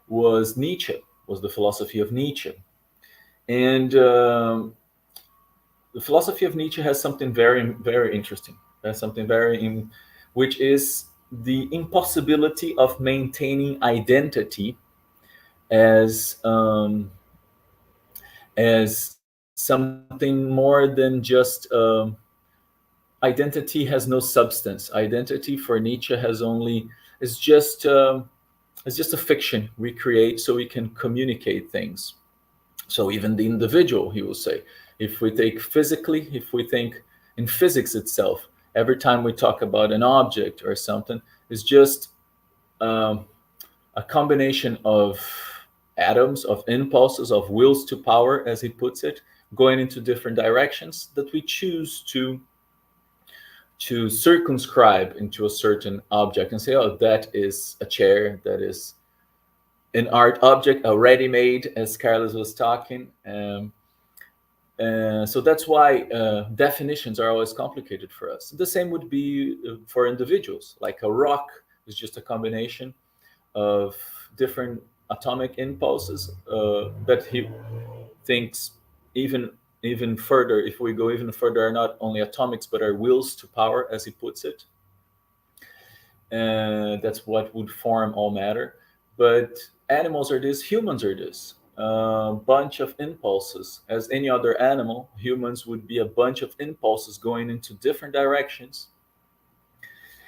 was Nietzsche, was the philosophy of Nietzsche. And the philosophy of Nietzsche has something very, very interesting. There's something which is the impossibility of maintaining identity as something more than just identity has no substance. Identity for Nietzsche is just a fiction we create so we can communicate things. So even the individual, he will say, if we take physically, if we think in physics itself, every time we talk about an object or something, it's just a combination of atoms, of impulses, of wills to power, as he puts it, going into different directions that we choose to circumscribe into a certain object and say, oh, that is a chair, that is an art object, a ready-made, as Carlos was talking. So that's why definitions are always complicated for us. The same would be for individuals. Like a rock is just a combination of different atomic impulses that he thinks even further, if we go even further, are not only atomics, but are wills to power, as he puts it. That's what would form all matter. But animals are this, humans are this. A bunch of impulses. As any other animal, humans would be a bunch of impulses going into different directions.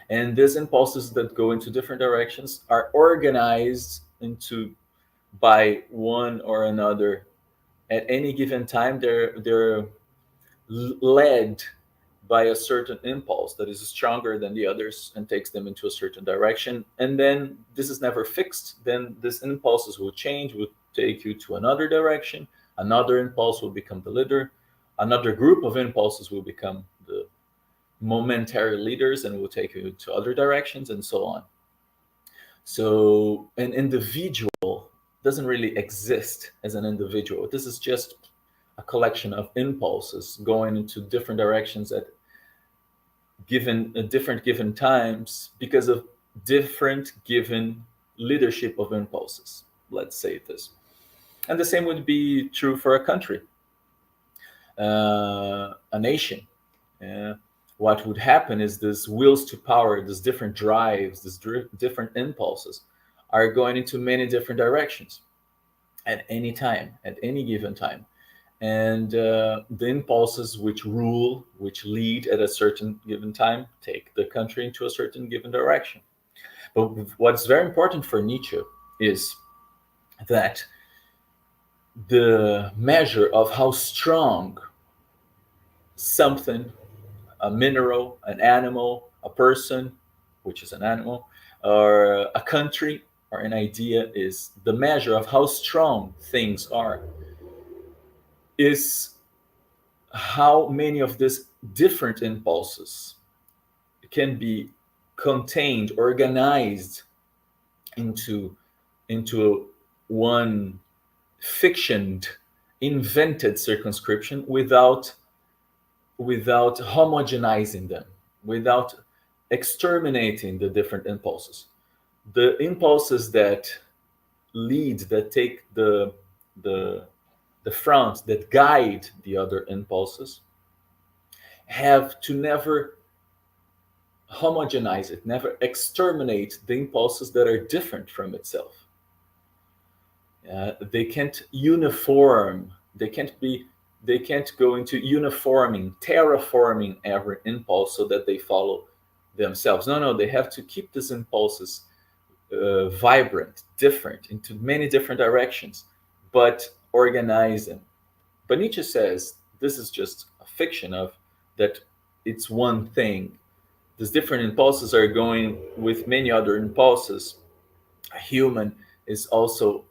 And these impulses that go into different directions are organized by one or another. At any given time, they're led by a certain impulse that is stronger than the others and takes them into a certain direction. And then this is never fixed. Then these impulses will change, will take you to another direction. Another impulse will become the leader. Another group of impulses will become the momentary leaders and will take you to other directions, and so on. So an individual doesn't really exist as an individual. This is just a collection of impulses going into different directions at different given times because of different given leadership of impulses. Let's say this. And the same would be true for a country, a nation. What would happen is this wills to power, these different drives, these different impulses are going into many different directions at any time, at any given time. and the impulses which rule, which lead at a certain given time, take the country into a certain given direction. But what's very important for Nietzsche is that the measure of how strong something, a mineral, an animal, a person, which is an animal, or a country or an idea is, the measure of how strong things are is how many of these different impulses can be contained, organized into one fictioned, invented circumscription without homogenizing them, without exterminating the different impulses. The impulses that lead, that take the front, that guide the other impulses, have to never homogenize it, never exterminate the impulses that are different from itself. They can't uniform, they can't go into uniforming, terraforming every impulse so that they follow themselves. No, they have to keep these impulses vibrant, different, into many different directions, but organize them. But Nietzsche says this is just a fiction of that it's one thing. These different impulses are going with many other impulses. A human is also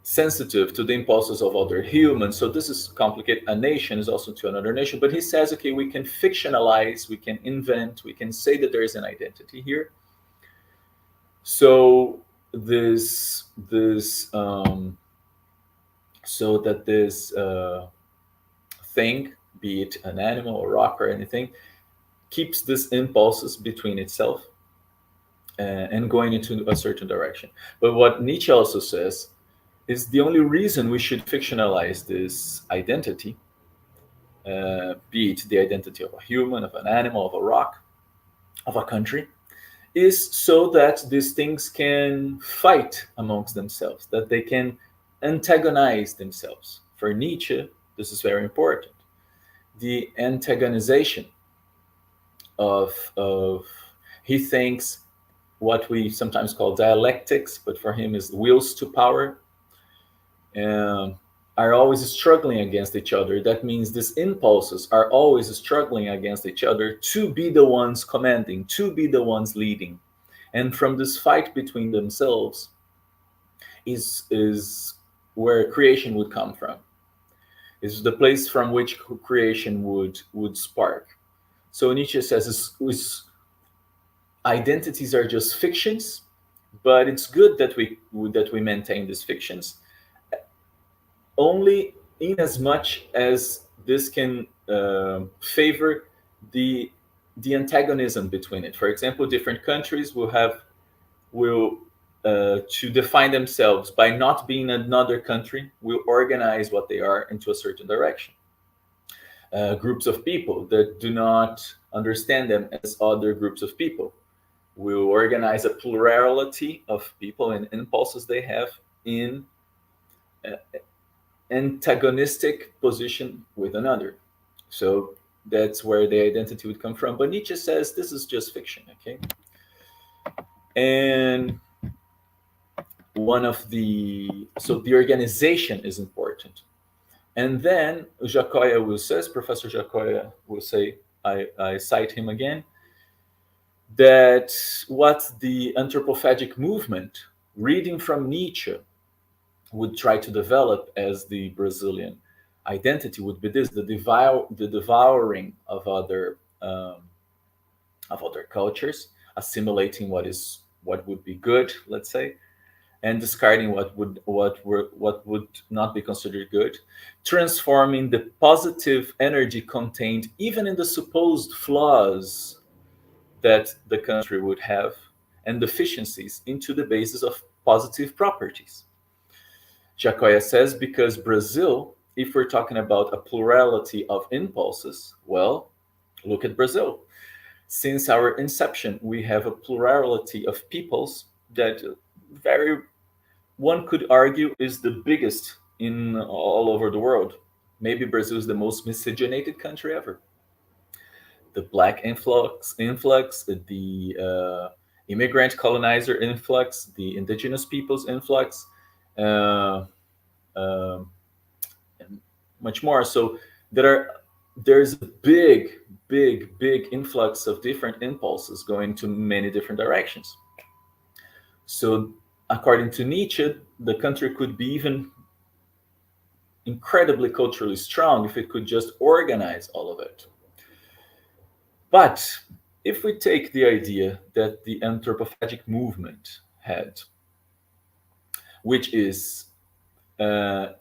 sensitive to the impulses of other humans. So this is complicated. A nation is also to another nation. But he says, okay, we can fictionalize, we can invent, we can say that there is an identity here. So this thing, be it an animal or rock or anything, keeps these impulses between itself and going into a certain direction. But what Nietzsche also says is the only reason we should fictionalize this identity, be it the identity of a human, of an animal, of a rock, of a country, is so that these things can fight amongst themselves, that they can antagonize themselves. For Nietzsche, this is very important. The antagonization of he thinks what we sometimes call dialectics, but for him is wills to power, are always struggling against each other. That means these impulses are always struggling against each other to be the ones commanding, to be the ones leading. And from this fight between themselves is where creation would come from. Is the place from which creation would spark. So Nietzsche says identities are just fictions, but it's good that we maintain these fictions, only in as much as this can favor the antagonism between it. For example, different countries will to define themselves by not being another country, will organize what they are into a certain direction. Groups of people that do not understand them as other groups of people will organize a plurality of people and impulses they have in antagonistic position with another. So that's where the identity would come from. But Nietzsche says this is just fiction, okay? And so the organization is important. And then Professor Jacoya will say, I cite him again, that what the anthropophagic movement, reading from Nietzsche, would try to develop as the Brazilian identity would be this: the devouring of other cultures, assimilating what would be good, let's say, and discarding what would not be considered good, transforming the positive energy contained even in the supposed flaws that the country would have and deficiencies into the basis of positive properties. Jacoya says, because Brazil, if we're talking about a plurality of impulses, well, look at Brazil. Since our inception, we have a plurality of peoples that very one could argue is the biggest in all over the world. Maybe Brazil is the most miscegenated country ever. The black influx, the immigrant colonizer influx, the indigenous peoples influx, and much more. So there's a big influx of different impulses going to many different directions. So according to Nietzsche, the country could be even incredibly culturally strong if it could just organize all of it. But if we take the idea that the anthropophagic movement had, which is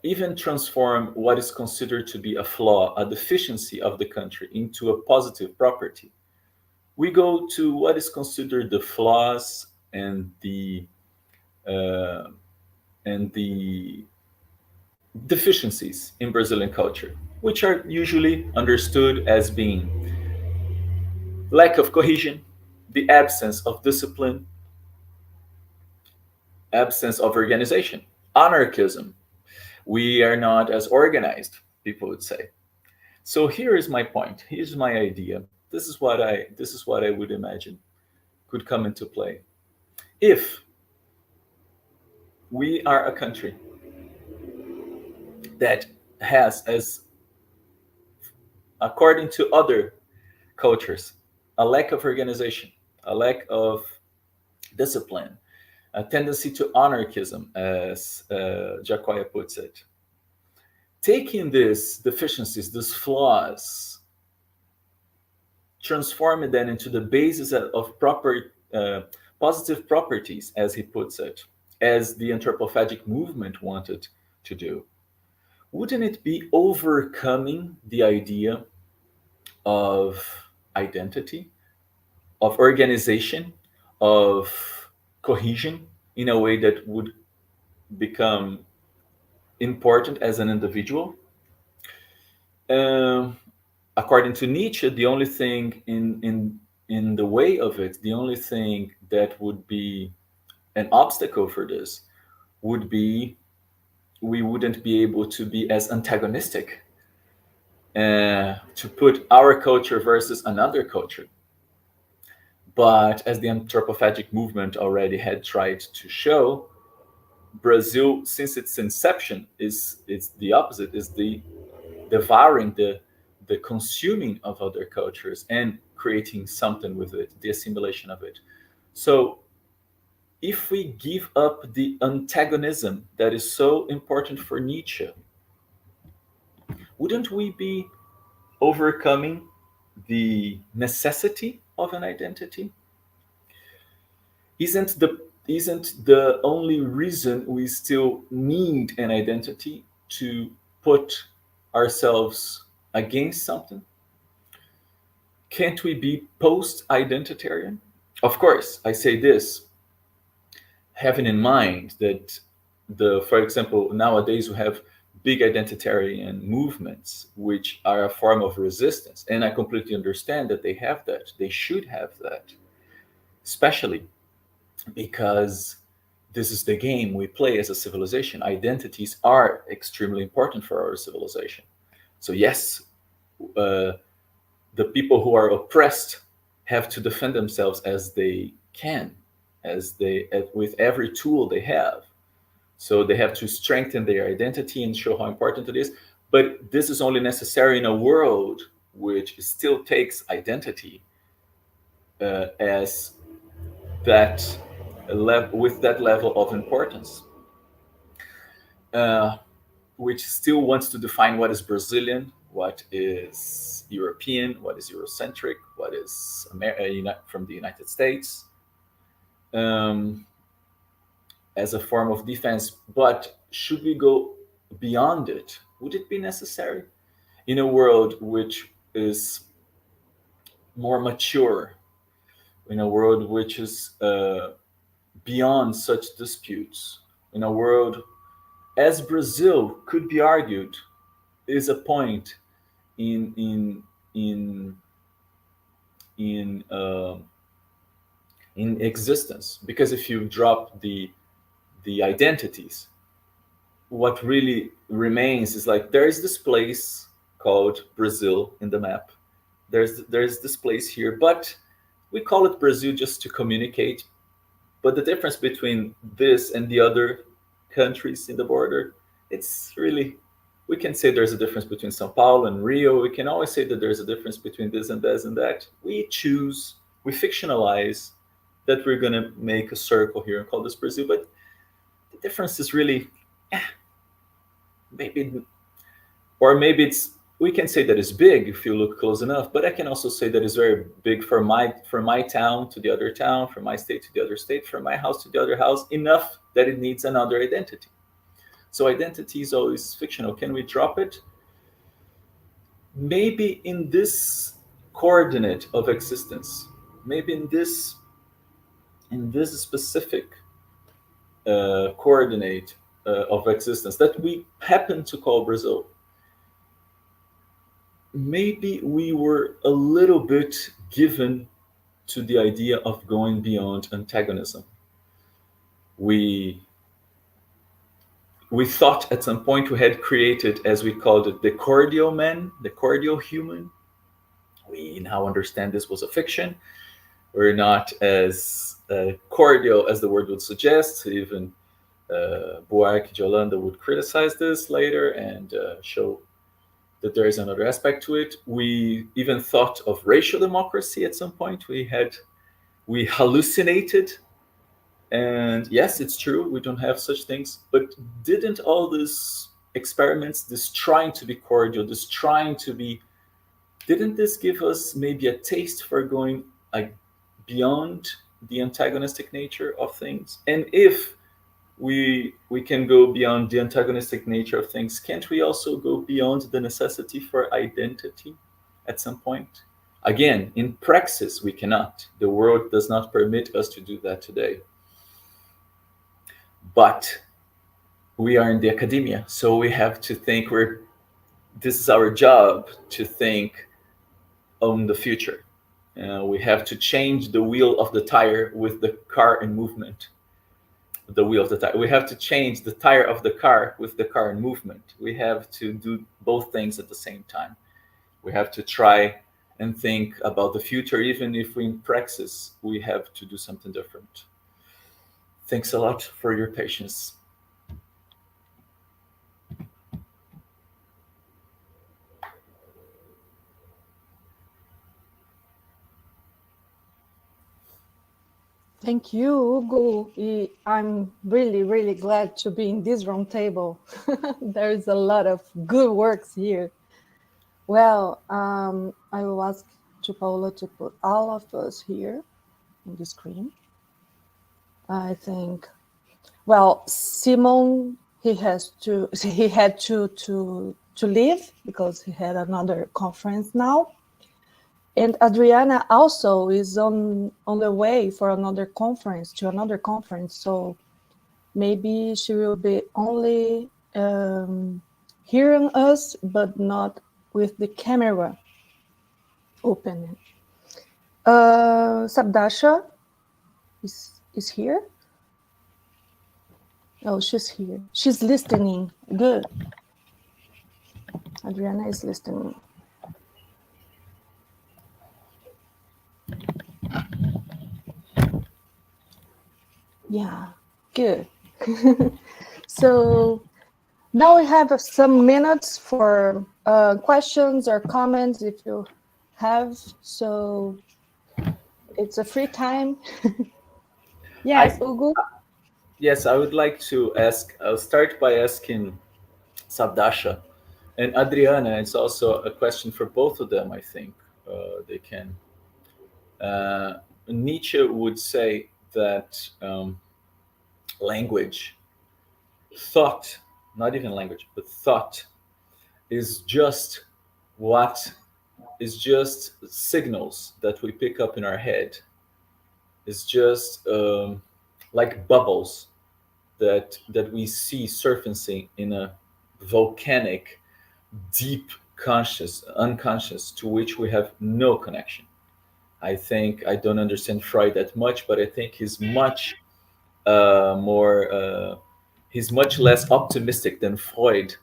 even transform what is considered to be a flaw, a deficiency of the country, into a positive property, we go to what is considered the flaws and the deficiencies in Brazilian culture, which are usually understood as being lack of cohesion, the absence of discipline, absence of organization, anarchism. We are not as organized, people would say. So here is my point. Here's my idea. This is what I would imagine could come into play. If we are a country that has, as according to other cultures, a lack of organization, a lack of discipline, a tendency to anarchism, as Jacquia puts it. Taking these deficiencies, these flaws, transforming them into the basis of proper positive properties, as he puts it, as the anthropophagic movement wanted to do, wouldn't it be overcoming the idea of identity, of organization, of cohesion in a way that would become important as an individual? According to Nietzsche, the only thing in the way of it, the only thing that would be an obstacle for this would be we wouldn't be able to be as antagonistic, to put our culture versus another culture. But as the anthropophagic movement already had tried to show, Brazil, since its inception, is the opposite, is the devouring, the consuming of other cultures and creating something with it, the assimilation of it. So if we give up the antagonism that is so important for Nietzsche, wouldn't we be overcoming the necessity of an identity? Isn't the only reason we still need an identity to put ourselves against something? Can't we be post-identitarian? Of course, I say this having in mind that for example, nowadays we have big identitarian movements which are a form of resistance, and I completely understand that they have that. They should have that, especially because this is the game we play as a civilization. Identities are extremely important for our civilization. So yes, the people who are oppressed have to defend themselves as they can, with every tool they have. So they have to strengthen their identity and show how important it is. But this is only necessary in a world which still takes identity as that with that level of importance, which still wants to define what is Brazilian, what is European, what is Eurocentric, what is from the United States, as a form of defense. But should we go beyond it? Would it be necessary in a world which is more mature, in a world which is beyond such disputes, in a world, as Brazil could be argued, is a point in existence? Because if you drop the the identities, what really remains is like, there is this place called Brazil in the map. There's this place here, but we call it Brazil just to communicate. But the difference between this and the other countries in the border, it's really, we can say there's a difference between Sao Paulo and Rio. We can always say that there's a difference between this and this and that. We fictionalize that we're going to make a circle here and call this Brazil. But the difference is really, maybe it's, we can say that it's big if you look close enough, but I can also say that it's very big from my town to the other town, from my state to the other state, from my house to the other house, enough that it needs another identity. So identity is always fictional. Can we drop it? Maybe in this coordinate of existence, maybe in this specific coordinate of existence that we happen to call Brazil, maybe we were a little bit given to the idea of going beyond antagonism. We thought at some point we had created, as we called it, the cordial man, the cordial human. We now understand this was a fiction. We're not as cordial as the word would suggest. Even Buarque de Holanda would criticize this later and show that there is another aspect to it. We even thought of racial democracy at some point. We hallucinated. And yes, it's true, we don't have such things. But didn't all these experiments, this trying to be cordial, this trying to be, didn't this give us maybe a taste for going beyond the antagonistic nature of things? And if we can go beyond the antagonistic nature of things, can't we also go beyond the necessity for identity at some point? Again, in praxis, we cannot. The world does not permit us to do that today. But we are in the academia, so we have to think, this is our job to think on the future. We have to change the wheel of the tire with the car in movement. The wheel of the tire. We have to change the tire of the car with the car in movement. We have to do both things at the same time. We have to try and think about the future, even if in praxis we have to do something different. Thanks a lot for your patience. Thank you, Hugo. I'm really, really glad to be in this roundtable. There's a lot of good works here. Well, I will ask Paula to put all of us here on the screen. I think, well, Simon, he had to leave because he had another conference now. And Adriana also is on the way for another conference, so maybe she will be only hearing us, but not with the camera open. Sabdashwa is here. Oh, she's here. She's listening. Good. Adriana is listening. Yeah, good. So now we have some minutes for questions or comments if you have. So it's a free time. Yes, Hugo? Yes, I would like to ask, I'll start by asking Sabdashwa and Adriana. It's also a question for both of them, I think. They can. Nietzsche would say that language, thought, not even language, but thought is just signals that we pick up in our head. It's just like bubbles that we see surfacing in a volcanic, deep unconscious to which we have no connection. I think I don't understand Freud that much, but I think he's much he's much less optimistic than Freud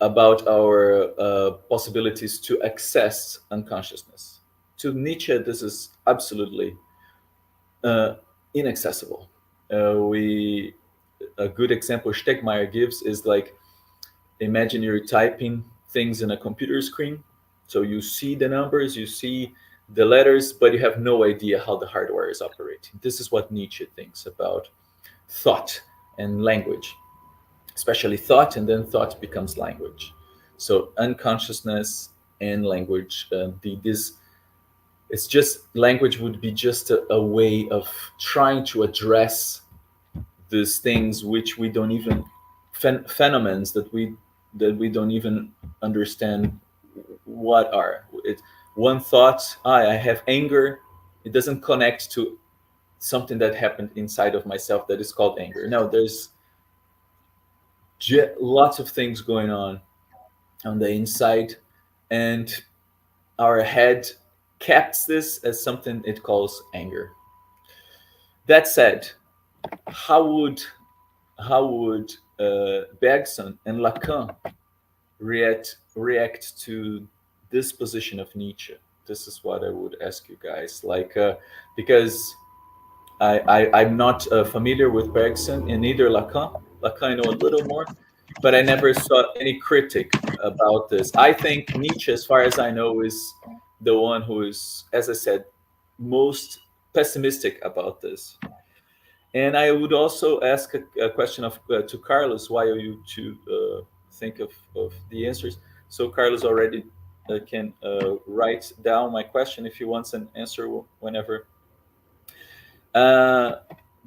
about our possibilities to access unconsciousness. To Nietzsche, this is absolutely inaccessible. A good example Stegmaier gives is like, imagine you're typing things in a computer screen. So you see the numbers, you see the letters, but you have no idea how the hardware is operating. This is what Nietzsche thinks about thought and language, especially thought, and then thought becomes language. So unconsciousness and language, it's just, language would be just a way of trying to address these things which we don't even, phenomena that we don't even understand what are. One thought, I have anger, it doesn't connect to something that happened inside of myself that is called anger. No, there's lots of things going on the inside, and our head caps this as something it calls anger. That said, how would Bergson and Lacan react to this position of Nietzsche? This is what I would ask you guys, because I'm not familiar with Bergson and neither Lacan. Lacan I know a little more, but I never saw any critic about this. I think Nietzsche, as far as I know, is the one who is, as I said, most pessimistic about this. And I would also ask a question to Carlos while you two think of the answers. So Carlos already can write down my question if he wants an answer whenever.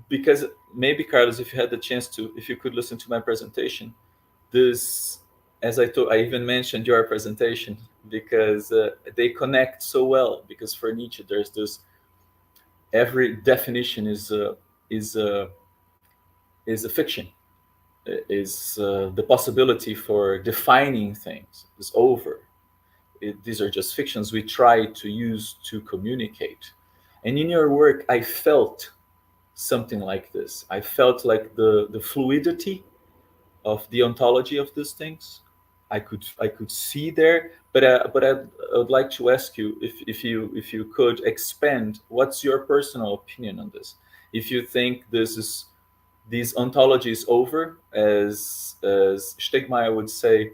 Because maybe, Carlos, if you had the chance to, if you could listen to my presentation, this, as I even mentioned your presentation, because they connect so well. Because for Nietzsche, there's this, every definition is a fiction, is the possibility for defining things is over. These are just fictions we try to use to communicate. And in your work, I felt something like this. I felt like the fluidity of the ontology of these things. I could see there, but I would like to ask you if you could expand. What's your personal opinion on this? If you think this ontology is over, as Stegmaier would say,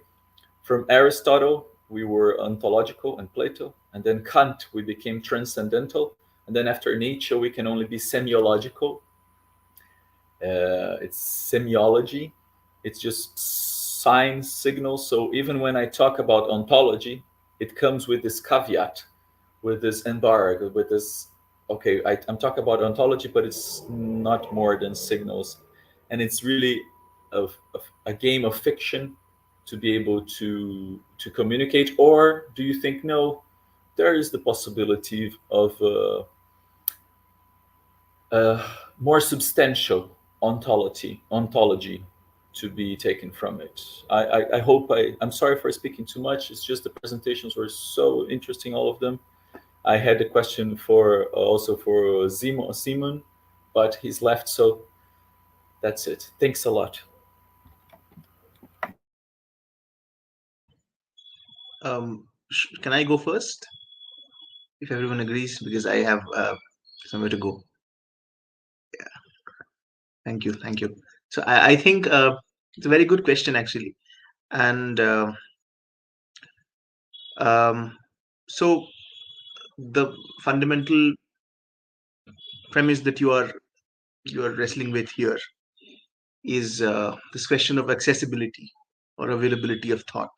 from Aristotle we were ontological and Plato, and then Kant we became transcendental, and then after Nietzsche we can only be semiological. It's semiology. It's just signs, signals. So even when I talk about ontology, it comes with this caveat, with this embargo, with this, okay, I'm talking about ontology, but it's not more than signals. And it's really a game of fiction to be able to communicate. Or do you think, no, there is the possibility of more substantial ontology to be taken from it? I hope I'm sorry for speaking too much. It's just the presentations were so interesting, all of them. I had a question also for Simon, but he's left, so that's it. Thanks a lot. Can I go first, if everyone agrees, because I have somewhere to go? Yeah. Thank you. So I think it's a very good question, actually. And so the fundamental premise that you are wrestling with here is this question of accessibility or availability of thought.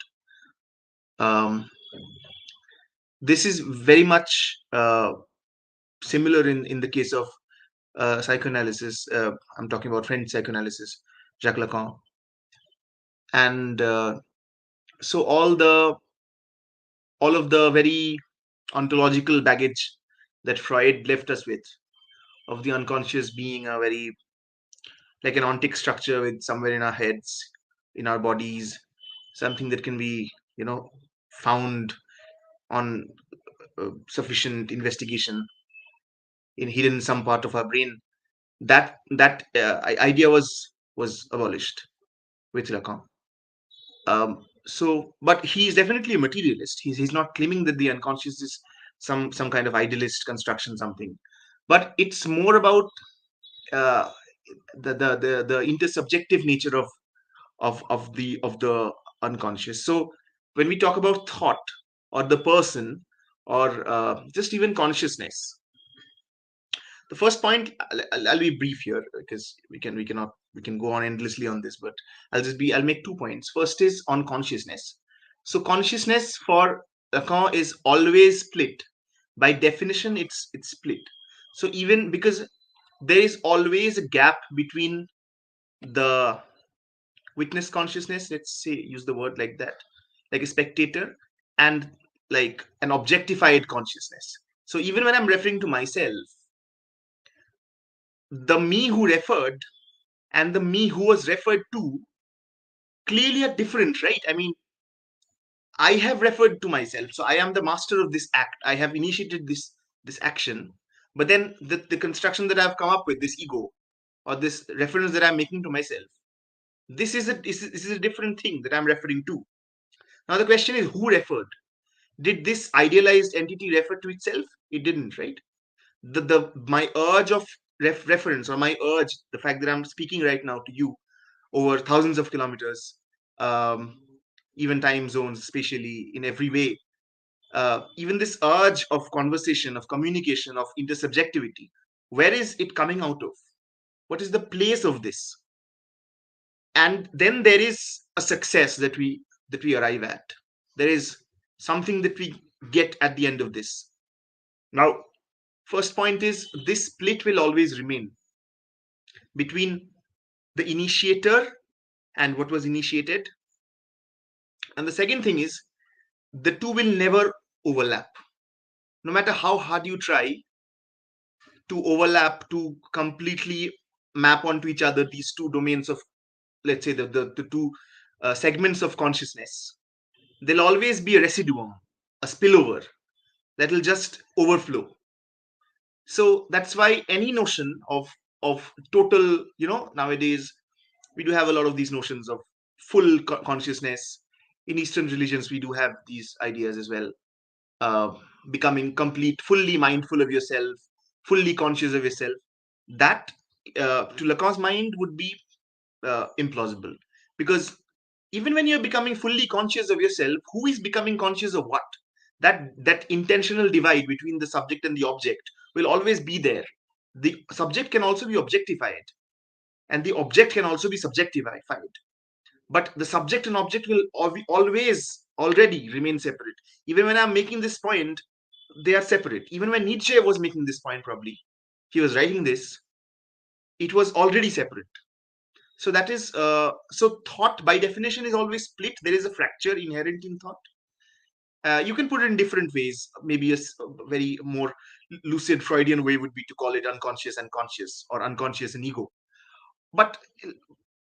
This is very much similar in the case of psychoanalysis. I'm talking about French psychoanalysis, Jacques Lacan. And so all of the very ontological baggage that Freud left us with, of the unconscious being a very, like an ontic structure with somewhere in our heads, in our bodies, something that can be, found on sufficient investigation in hidden some part of our brain. that idea was abolished with Lacan. But he's definitely a materialist. He's not claiming that the unconscious is some kind of idealist construction, something. But it's more about the intersubjective nature of the unconscious. So when we talk about thought or the person or just even consciousness, the first point, I'll be brief here because we can go on endlessly on this, but I'll make 2 points. First is on consciousness. So consciousness for Lacan is always split. By definition, it's split. So even because there is always a gap between the witness consciousness, let's say, use the word like that, like a spectator, and like an objectified consciousness. So even when I'm referring to myself, the me who referred and the me who was referred to clearly are different, right? I mean, I have referred to myself, so I am the master of this act. I have initiated this action, but then the construction that I've come up with, this ego or this reference that I'm making to myself, this is a different thing that I'm referring to. Now the question is, who referred? Did this idealized entity refer to itself? It didn't, right? My urge of reference, or my urge, the fact that I'm speaking right now to you over thousands of kilometers, even time zones, spatially, in every way, even this urge of conversation, of communication, of intersubjectivity, where is it coming out of? What is the place of this? And then there is a success that we arrive at. There is something that we get at the end of this. Now, first point is, this split will always remain between the initiator and what was initiated. And the second thing is, the two will never overlap. No matter how hard you try to overlap, to completely map onto each other these two domains of, let's say, the two segments of consciousness, there'll always be a residuum, a spillover that will just overflow. So that's why any notion of total, nowadays we do have a lot of these notions of full consciousness. In Eastern religions, we do have these ideas as well. Becoming complete, fully mindful of yourself, fully conscious of yourself. That, to Lacan's mind, would be implausible. Because even when you're becoming fully conscious of yourself, who is becoming conscious of what? That intentional divide between the subject and the object will always be there. The subject can also be objectified, and the object can also be subjectified. But the subject and object will always already remain separate. Even when I'm making this point, they are separate. Even when Nietzsche was making this point, probably he was writing this, it was already separate. So that is so thought by definition is always split. There is a fracture inherent in thought. You can put it in different ways. Maybe a very more lucid Freudian way would be to call it unconscious and conscious, or unconscious and ego. But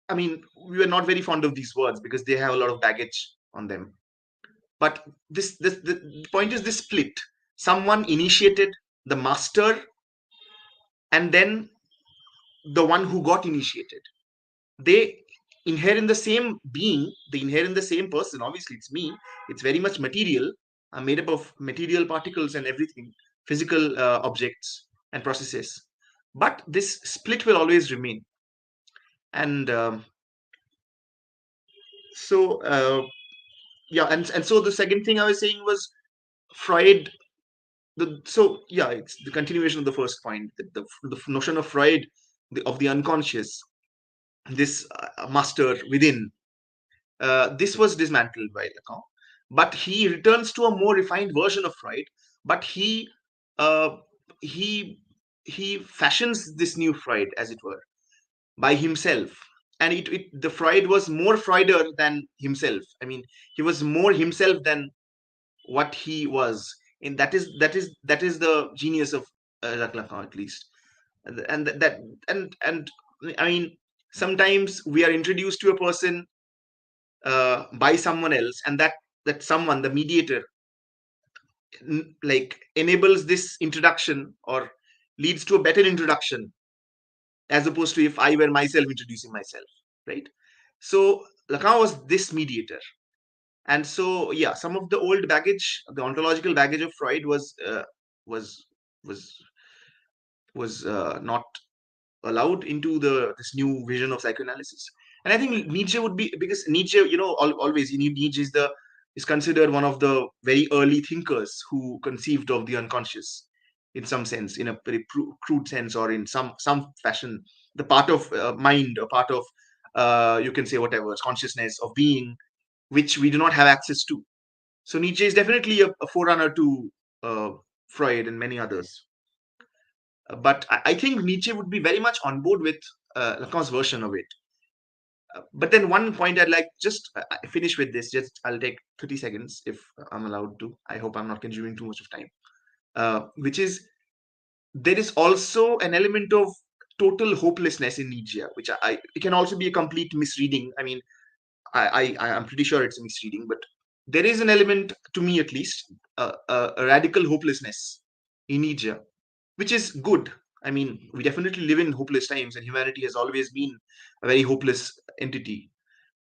I mean, we were not very fond of these words because they have a lot of baggage on them. But the point is, this split. Someone initiated, the master, and then the one who got initiated. They inhere in the same being, they inhere in the same person. Obviously, it's me. It's very much material. I'm made up of material particles and everything, physical objects and processes. But this split will always remain. And so the second thing I was saying was Freud. It's the continuation of the first point. The notion of Freud, of the unconscious, this master within, this was dismantled by Lacan, but he returns to a more refined version of Freud. But he fashions this new Freud, as it were, by himself. And the Freud was more Freuder than himself. I mean, he was more himself than what he was. And that is the genius of Jacques Lacan, at least. And I mean, sometimes we are introduced to a person by someone else, and that someone, the mediator, like enables this introduction or leads to a better introduction as opposed to if I were myself introducing myself, right? So Lacan was this mediator. And so, yeah, some of the old baggage, the ontological baggage of Freud was not allowed into this new vision of psychoanalysis. And I think Nietzsche would be, because Nietzsche, always Nietzsche is considered one of the very early thinkers who conceived of the unconscious, in some sense, in a very crude sense, or in some fashion, the part of mind, a part of you can say whatever, consciousness of being, which we do not have access to. So Nietzsche is definitely a forerunner to Freud and many others. But I think Nietzsche would be very much on board with Lacan's version of it. But then one point I'd like just finish with this. I'll take 30 seconds if I'm allowed to. I hope I'm not consuming too much of time. Which is, there is also an element of total hopelessness in Nietzsche, which it can also be a complete misreading. I mean, I'm pretty sure it's a misreading, but there is an element, to me at least, a radical hopelessness in Nietzsche, which is good. I mean, we definitely live in hopeless times, and humanity has always been a very hopeless entity.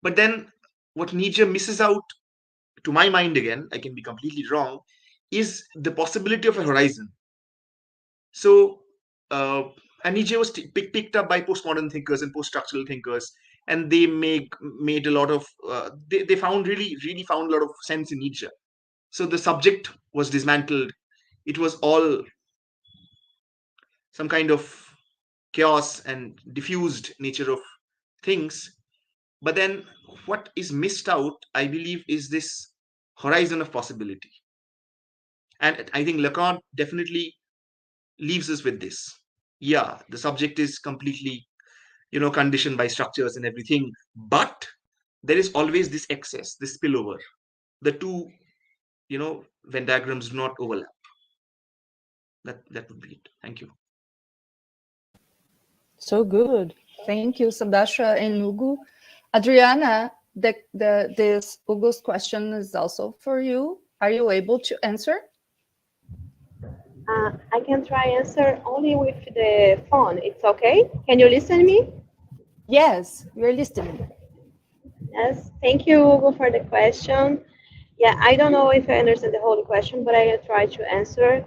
But then what Nietzsche misses out, to my mind again, I can be completely wrong, is the possibility of a horizon. So, and Nietzsche was picked up by postmodern thinkers and post-structural thinkers, and they made a lot of, they really found a lot of sense in Nietzsche. So the subject was dismantled. It was all some kind of chaos and diffused nature of things. But then what is missed out, I believe, is this horizon of possibility. And I think Lacan definitely leaves us with this. Yeah, the subject is completely, conditioned by structures and everything, but there is always this excess, this spillover. The two, Venn diagrams do not overlap. That would be it. Thank you. So good. Thank you, Sabdashwa and Hugo. Adriana, this Hugo's question is also for you. Are you able to answer? I can try answer only with the phone. It's okay? Can you listen to me? Yes, we're listening. Yes. Thank you, Hugo, for the question. Yeah, I don't know if I understand the whole question, but I will try to answer.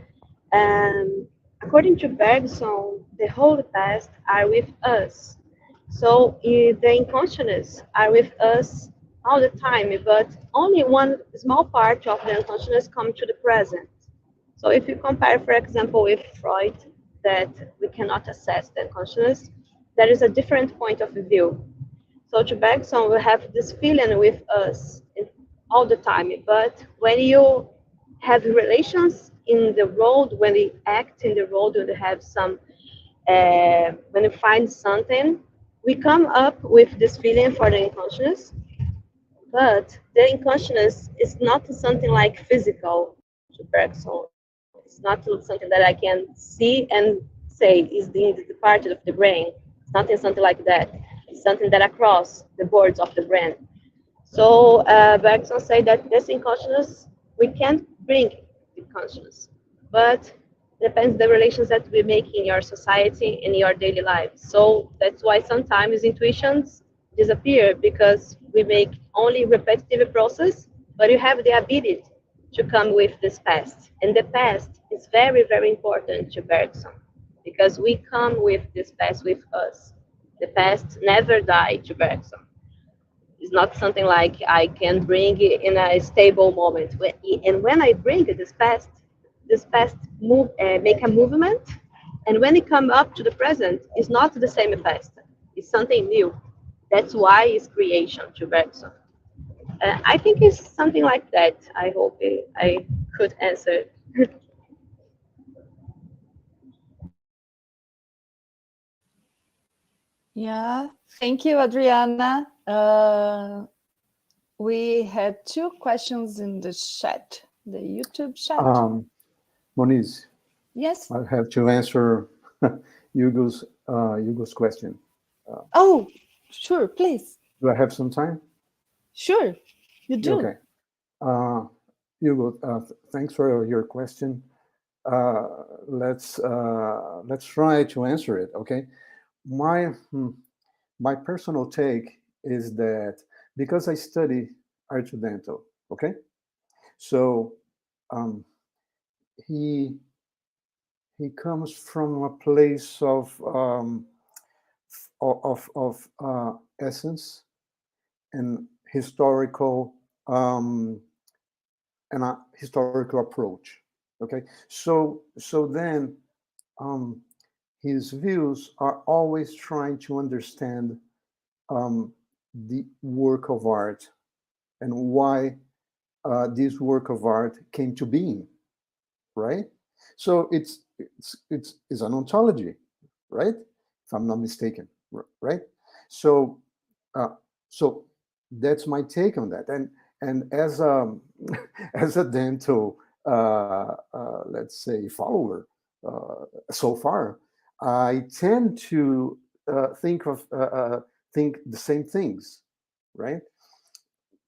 According to Bergson, the whole past are with us. So the unconsciousness are with us all the time, but only one small part of the unconsciousness come to the present. So if you compare, for example, with Freud, that we cannot assess the unconsciousness, there is a different point of view. So to Bergson, we have this feeling with us all the time, but when you have relations in the world, when we act in the world, when we have some, when we find something, we come up with this feeling for the unconscious, but the unconscious is not something like physical to Bergson. It's not something that I can see and say is the part of the brain. It's not something like that. It's something that across the boards of the brain. So Bergson said that this unconscious, we can't bring the consciousness, but it depends the relations that we make in your society, in your daily life. So that's why sometimes intuitions disappear, because we make only repetitive process, but you have the ability to come with this past. And the past is very, very important to Bergson, because we come with this past with us. The past never died to Bergson. It's not something like I can bring it in a stable moment. And when I bring this past make a movement, and when it comes up to the present, it's not the same past. It's something new. That's why it's creation to Bergson. I think it's something like that. I hope I could answer. Yeah, thank you, Adriana. We had two questions in the chat, the YouTube chat. Moniz. Yes. I have to answer Hugo's question. Oh, sure, please. Do I have some time? Sure, you do. Okay. Hugo, thanks for your question. Let's try to answer it. Okay. my personal take is that because I study Danto, okay, so he comes from a place of essence and historical and a historical approach. Okay, so then his views are always trying to understand the work of art and why this work of art came to being, right? So it's an ontology, right? If I'm not mistaken, right? So so that's my take on that. And as as a Danto, let's say, follower so far, I tend to think the same things, right?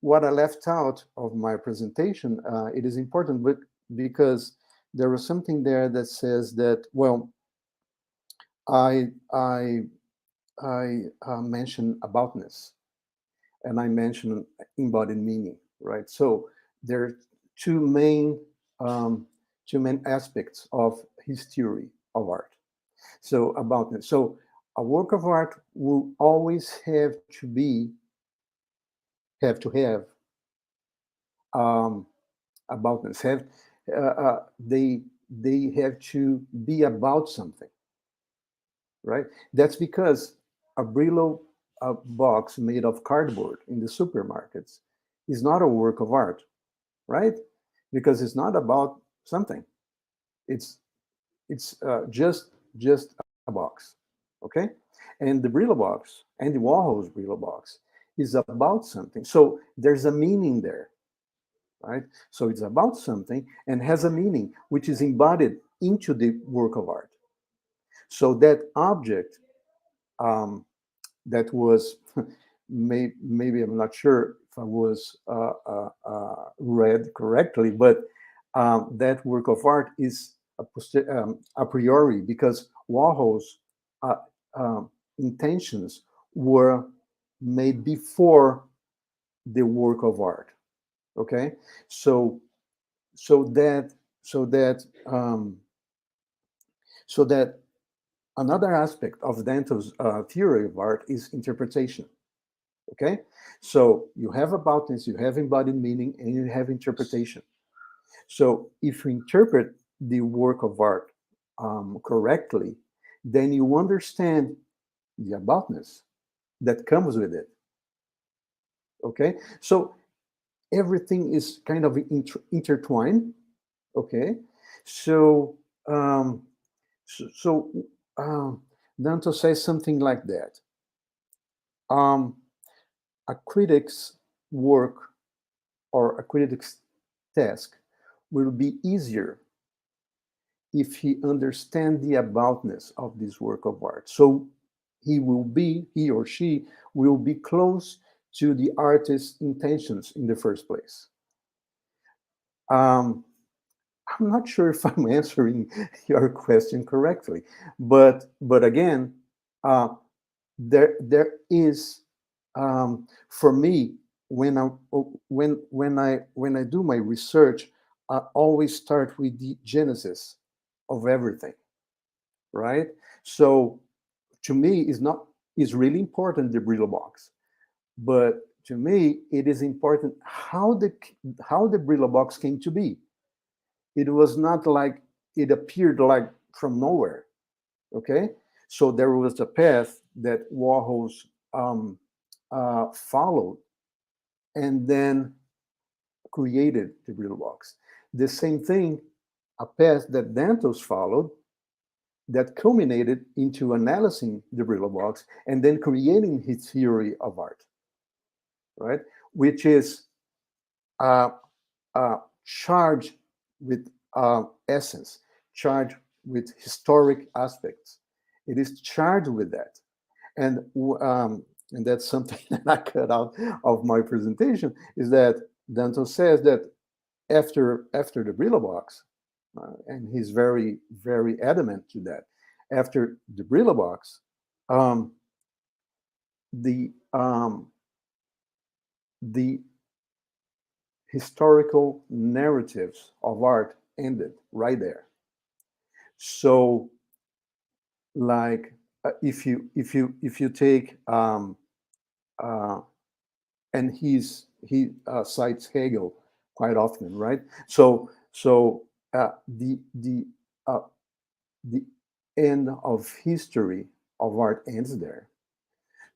What I left out of my presentation, it is important, but because there was something there that says that, well, I mentioned aboutness, and I mentioned embodied meaning, right? So there are two main aspects of his theory of art. So aboutness. So a work of art will always have to have aboutness. They have to be about something, right? That's because a Brillo box made of cardboard in the supermarkets is not a work of art, right? Because it's not about something. It's just a box, okay? And the Brillo box, Andy Warhol's Brillo box, is about something. So there's a meaning there, right? So it's about something and has a meaning which is embodied into the work of art. So that object that was maybe I'm not sure if I was read correctly, but that work of art is a priori because Warhol's intentions were made before the work of art. Okay, so that another aspect of Danto's theory of art is interpretation. Okay, so you have aboutness, you have embodied meaning, and you have interpretation. So if you interpret the work of art correctly, then you understand the aboutness that comes with it. Okay, so everything is kind of intertwined. Okay, so Danto says something like that. A critic's work or a critic's task will be easier if he understands the aboutness of this work of art. So he or she will be close to the artist's intentions in the first place. I'm not sure if I'm answering your question correctly, but again, there is for me when I do my research, I always start with the genesis of everything, right? So to me, is really important the Brillo box, but to me it is important how the Brillo box came to be. It was not like it appeared like from nowhere. Okay, so there was a path that Warhol's followed, and then created the Brillo box. The same thing, a path that Danto's followed, that culminated into analyzing the Brillo box and then creating his theory of art, right? Which is charged with essence, charged with historic aspects. It is charged with that, and that's something that I cut out of my presentation. Is that Danto says that after the Brillo box, and he's very adamant to that. After the Brillo box, the historical narratives of art ended right there. So, like, if you take and he cites Hegel quite often, right? So the end of history of art ends there.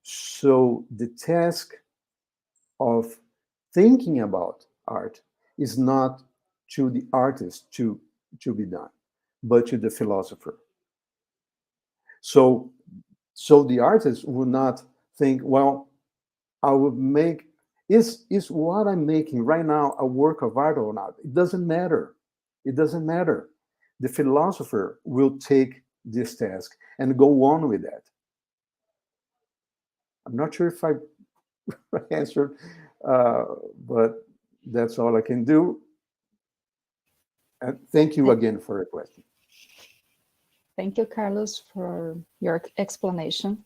So the task of thinking about art is not to the artist to be done, but to the philosopher. So the artist would not think, well, I would make, is what I'm making right now a work of art or not? It doesn't matter. It doesn't matter. The philosopher will take this task and go on with that. I'm not sure if I answered, but that's all I can do. And thank you again for your question. Thank you, Carlos, for your explanation.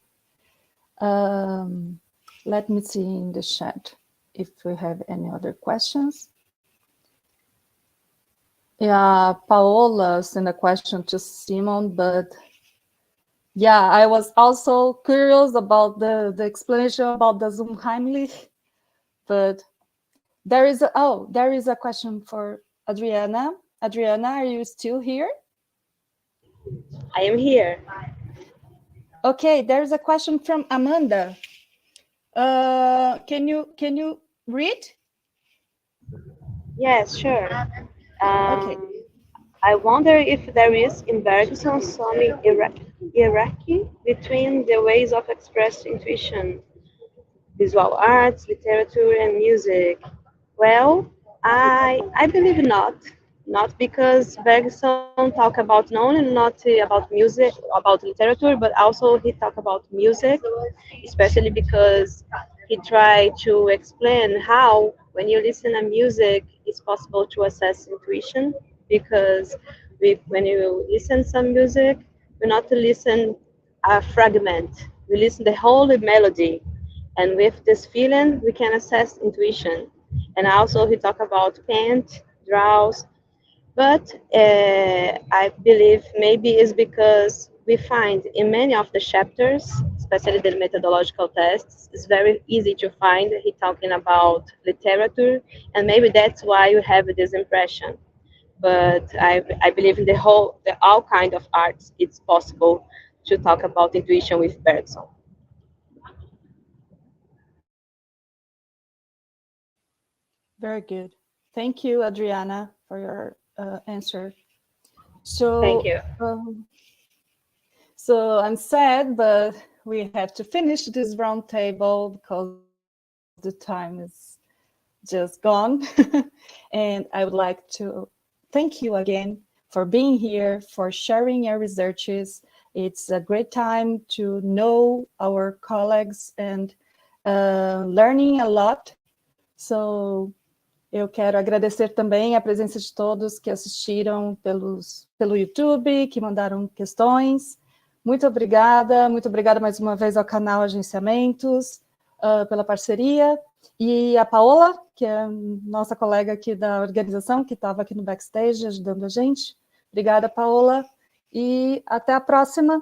Let me see in the chat if we have any other questions. Yeah, Paola sent a question to Simon, but yeah, I was also curious about the explanation about the Zoomheimlich, but there is a question for Adriana. Adriana, are you still here? I am here. Okay, there's a question from Amanda. Can you read? Yes, sure. Okay. I wonder if there is in Bergson some hierarchy between the ways of expressing intuition, visual arts, literature, and music. Well, I believe not because Bergson talk about not only not about music, about literature, but also he talk about music, especially because he tried to explain how when you listen to music, it's possible to assess intuition, because when you listen some music, you not listen a fragment, we listen the whole melody, and with this feeling, we can assess intuition. And also he talk about paint, draws, but I believe maybe it's because we find in many of the chapters, especially the methodological tests, it's very easy to find he talking about literature, and maybe that's why you have this impression. But I believe in the all kind of arts, it's possible to talk about intuition with Bergson. Very good. Thank you, Adriana, for your answer. So, thank you. So I'm sad, but we have to finish this roundtable because the time is just gone. And I would like to thank you again for being here, for sharing your researches. It's a great time to know our colleagues and learning a lot. So eu quero agradecer também a presença de todos que assistiram pelo YouTube, que mandaram questões. Muito obrigada mais uma vez ao canal Agenciamentos pela parceria, e a Paola, que é nossa colega aqui da organização, que estava aqui no backstage ajudando a gente. Obrigada, Paola, e até a próxima.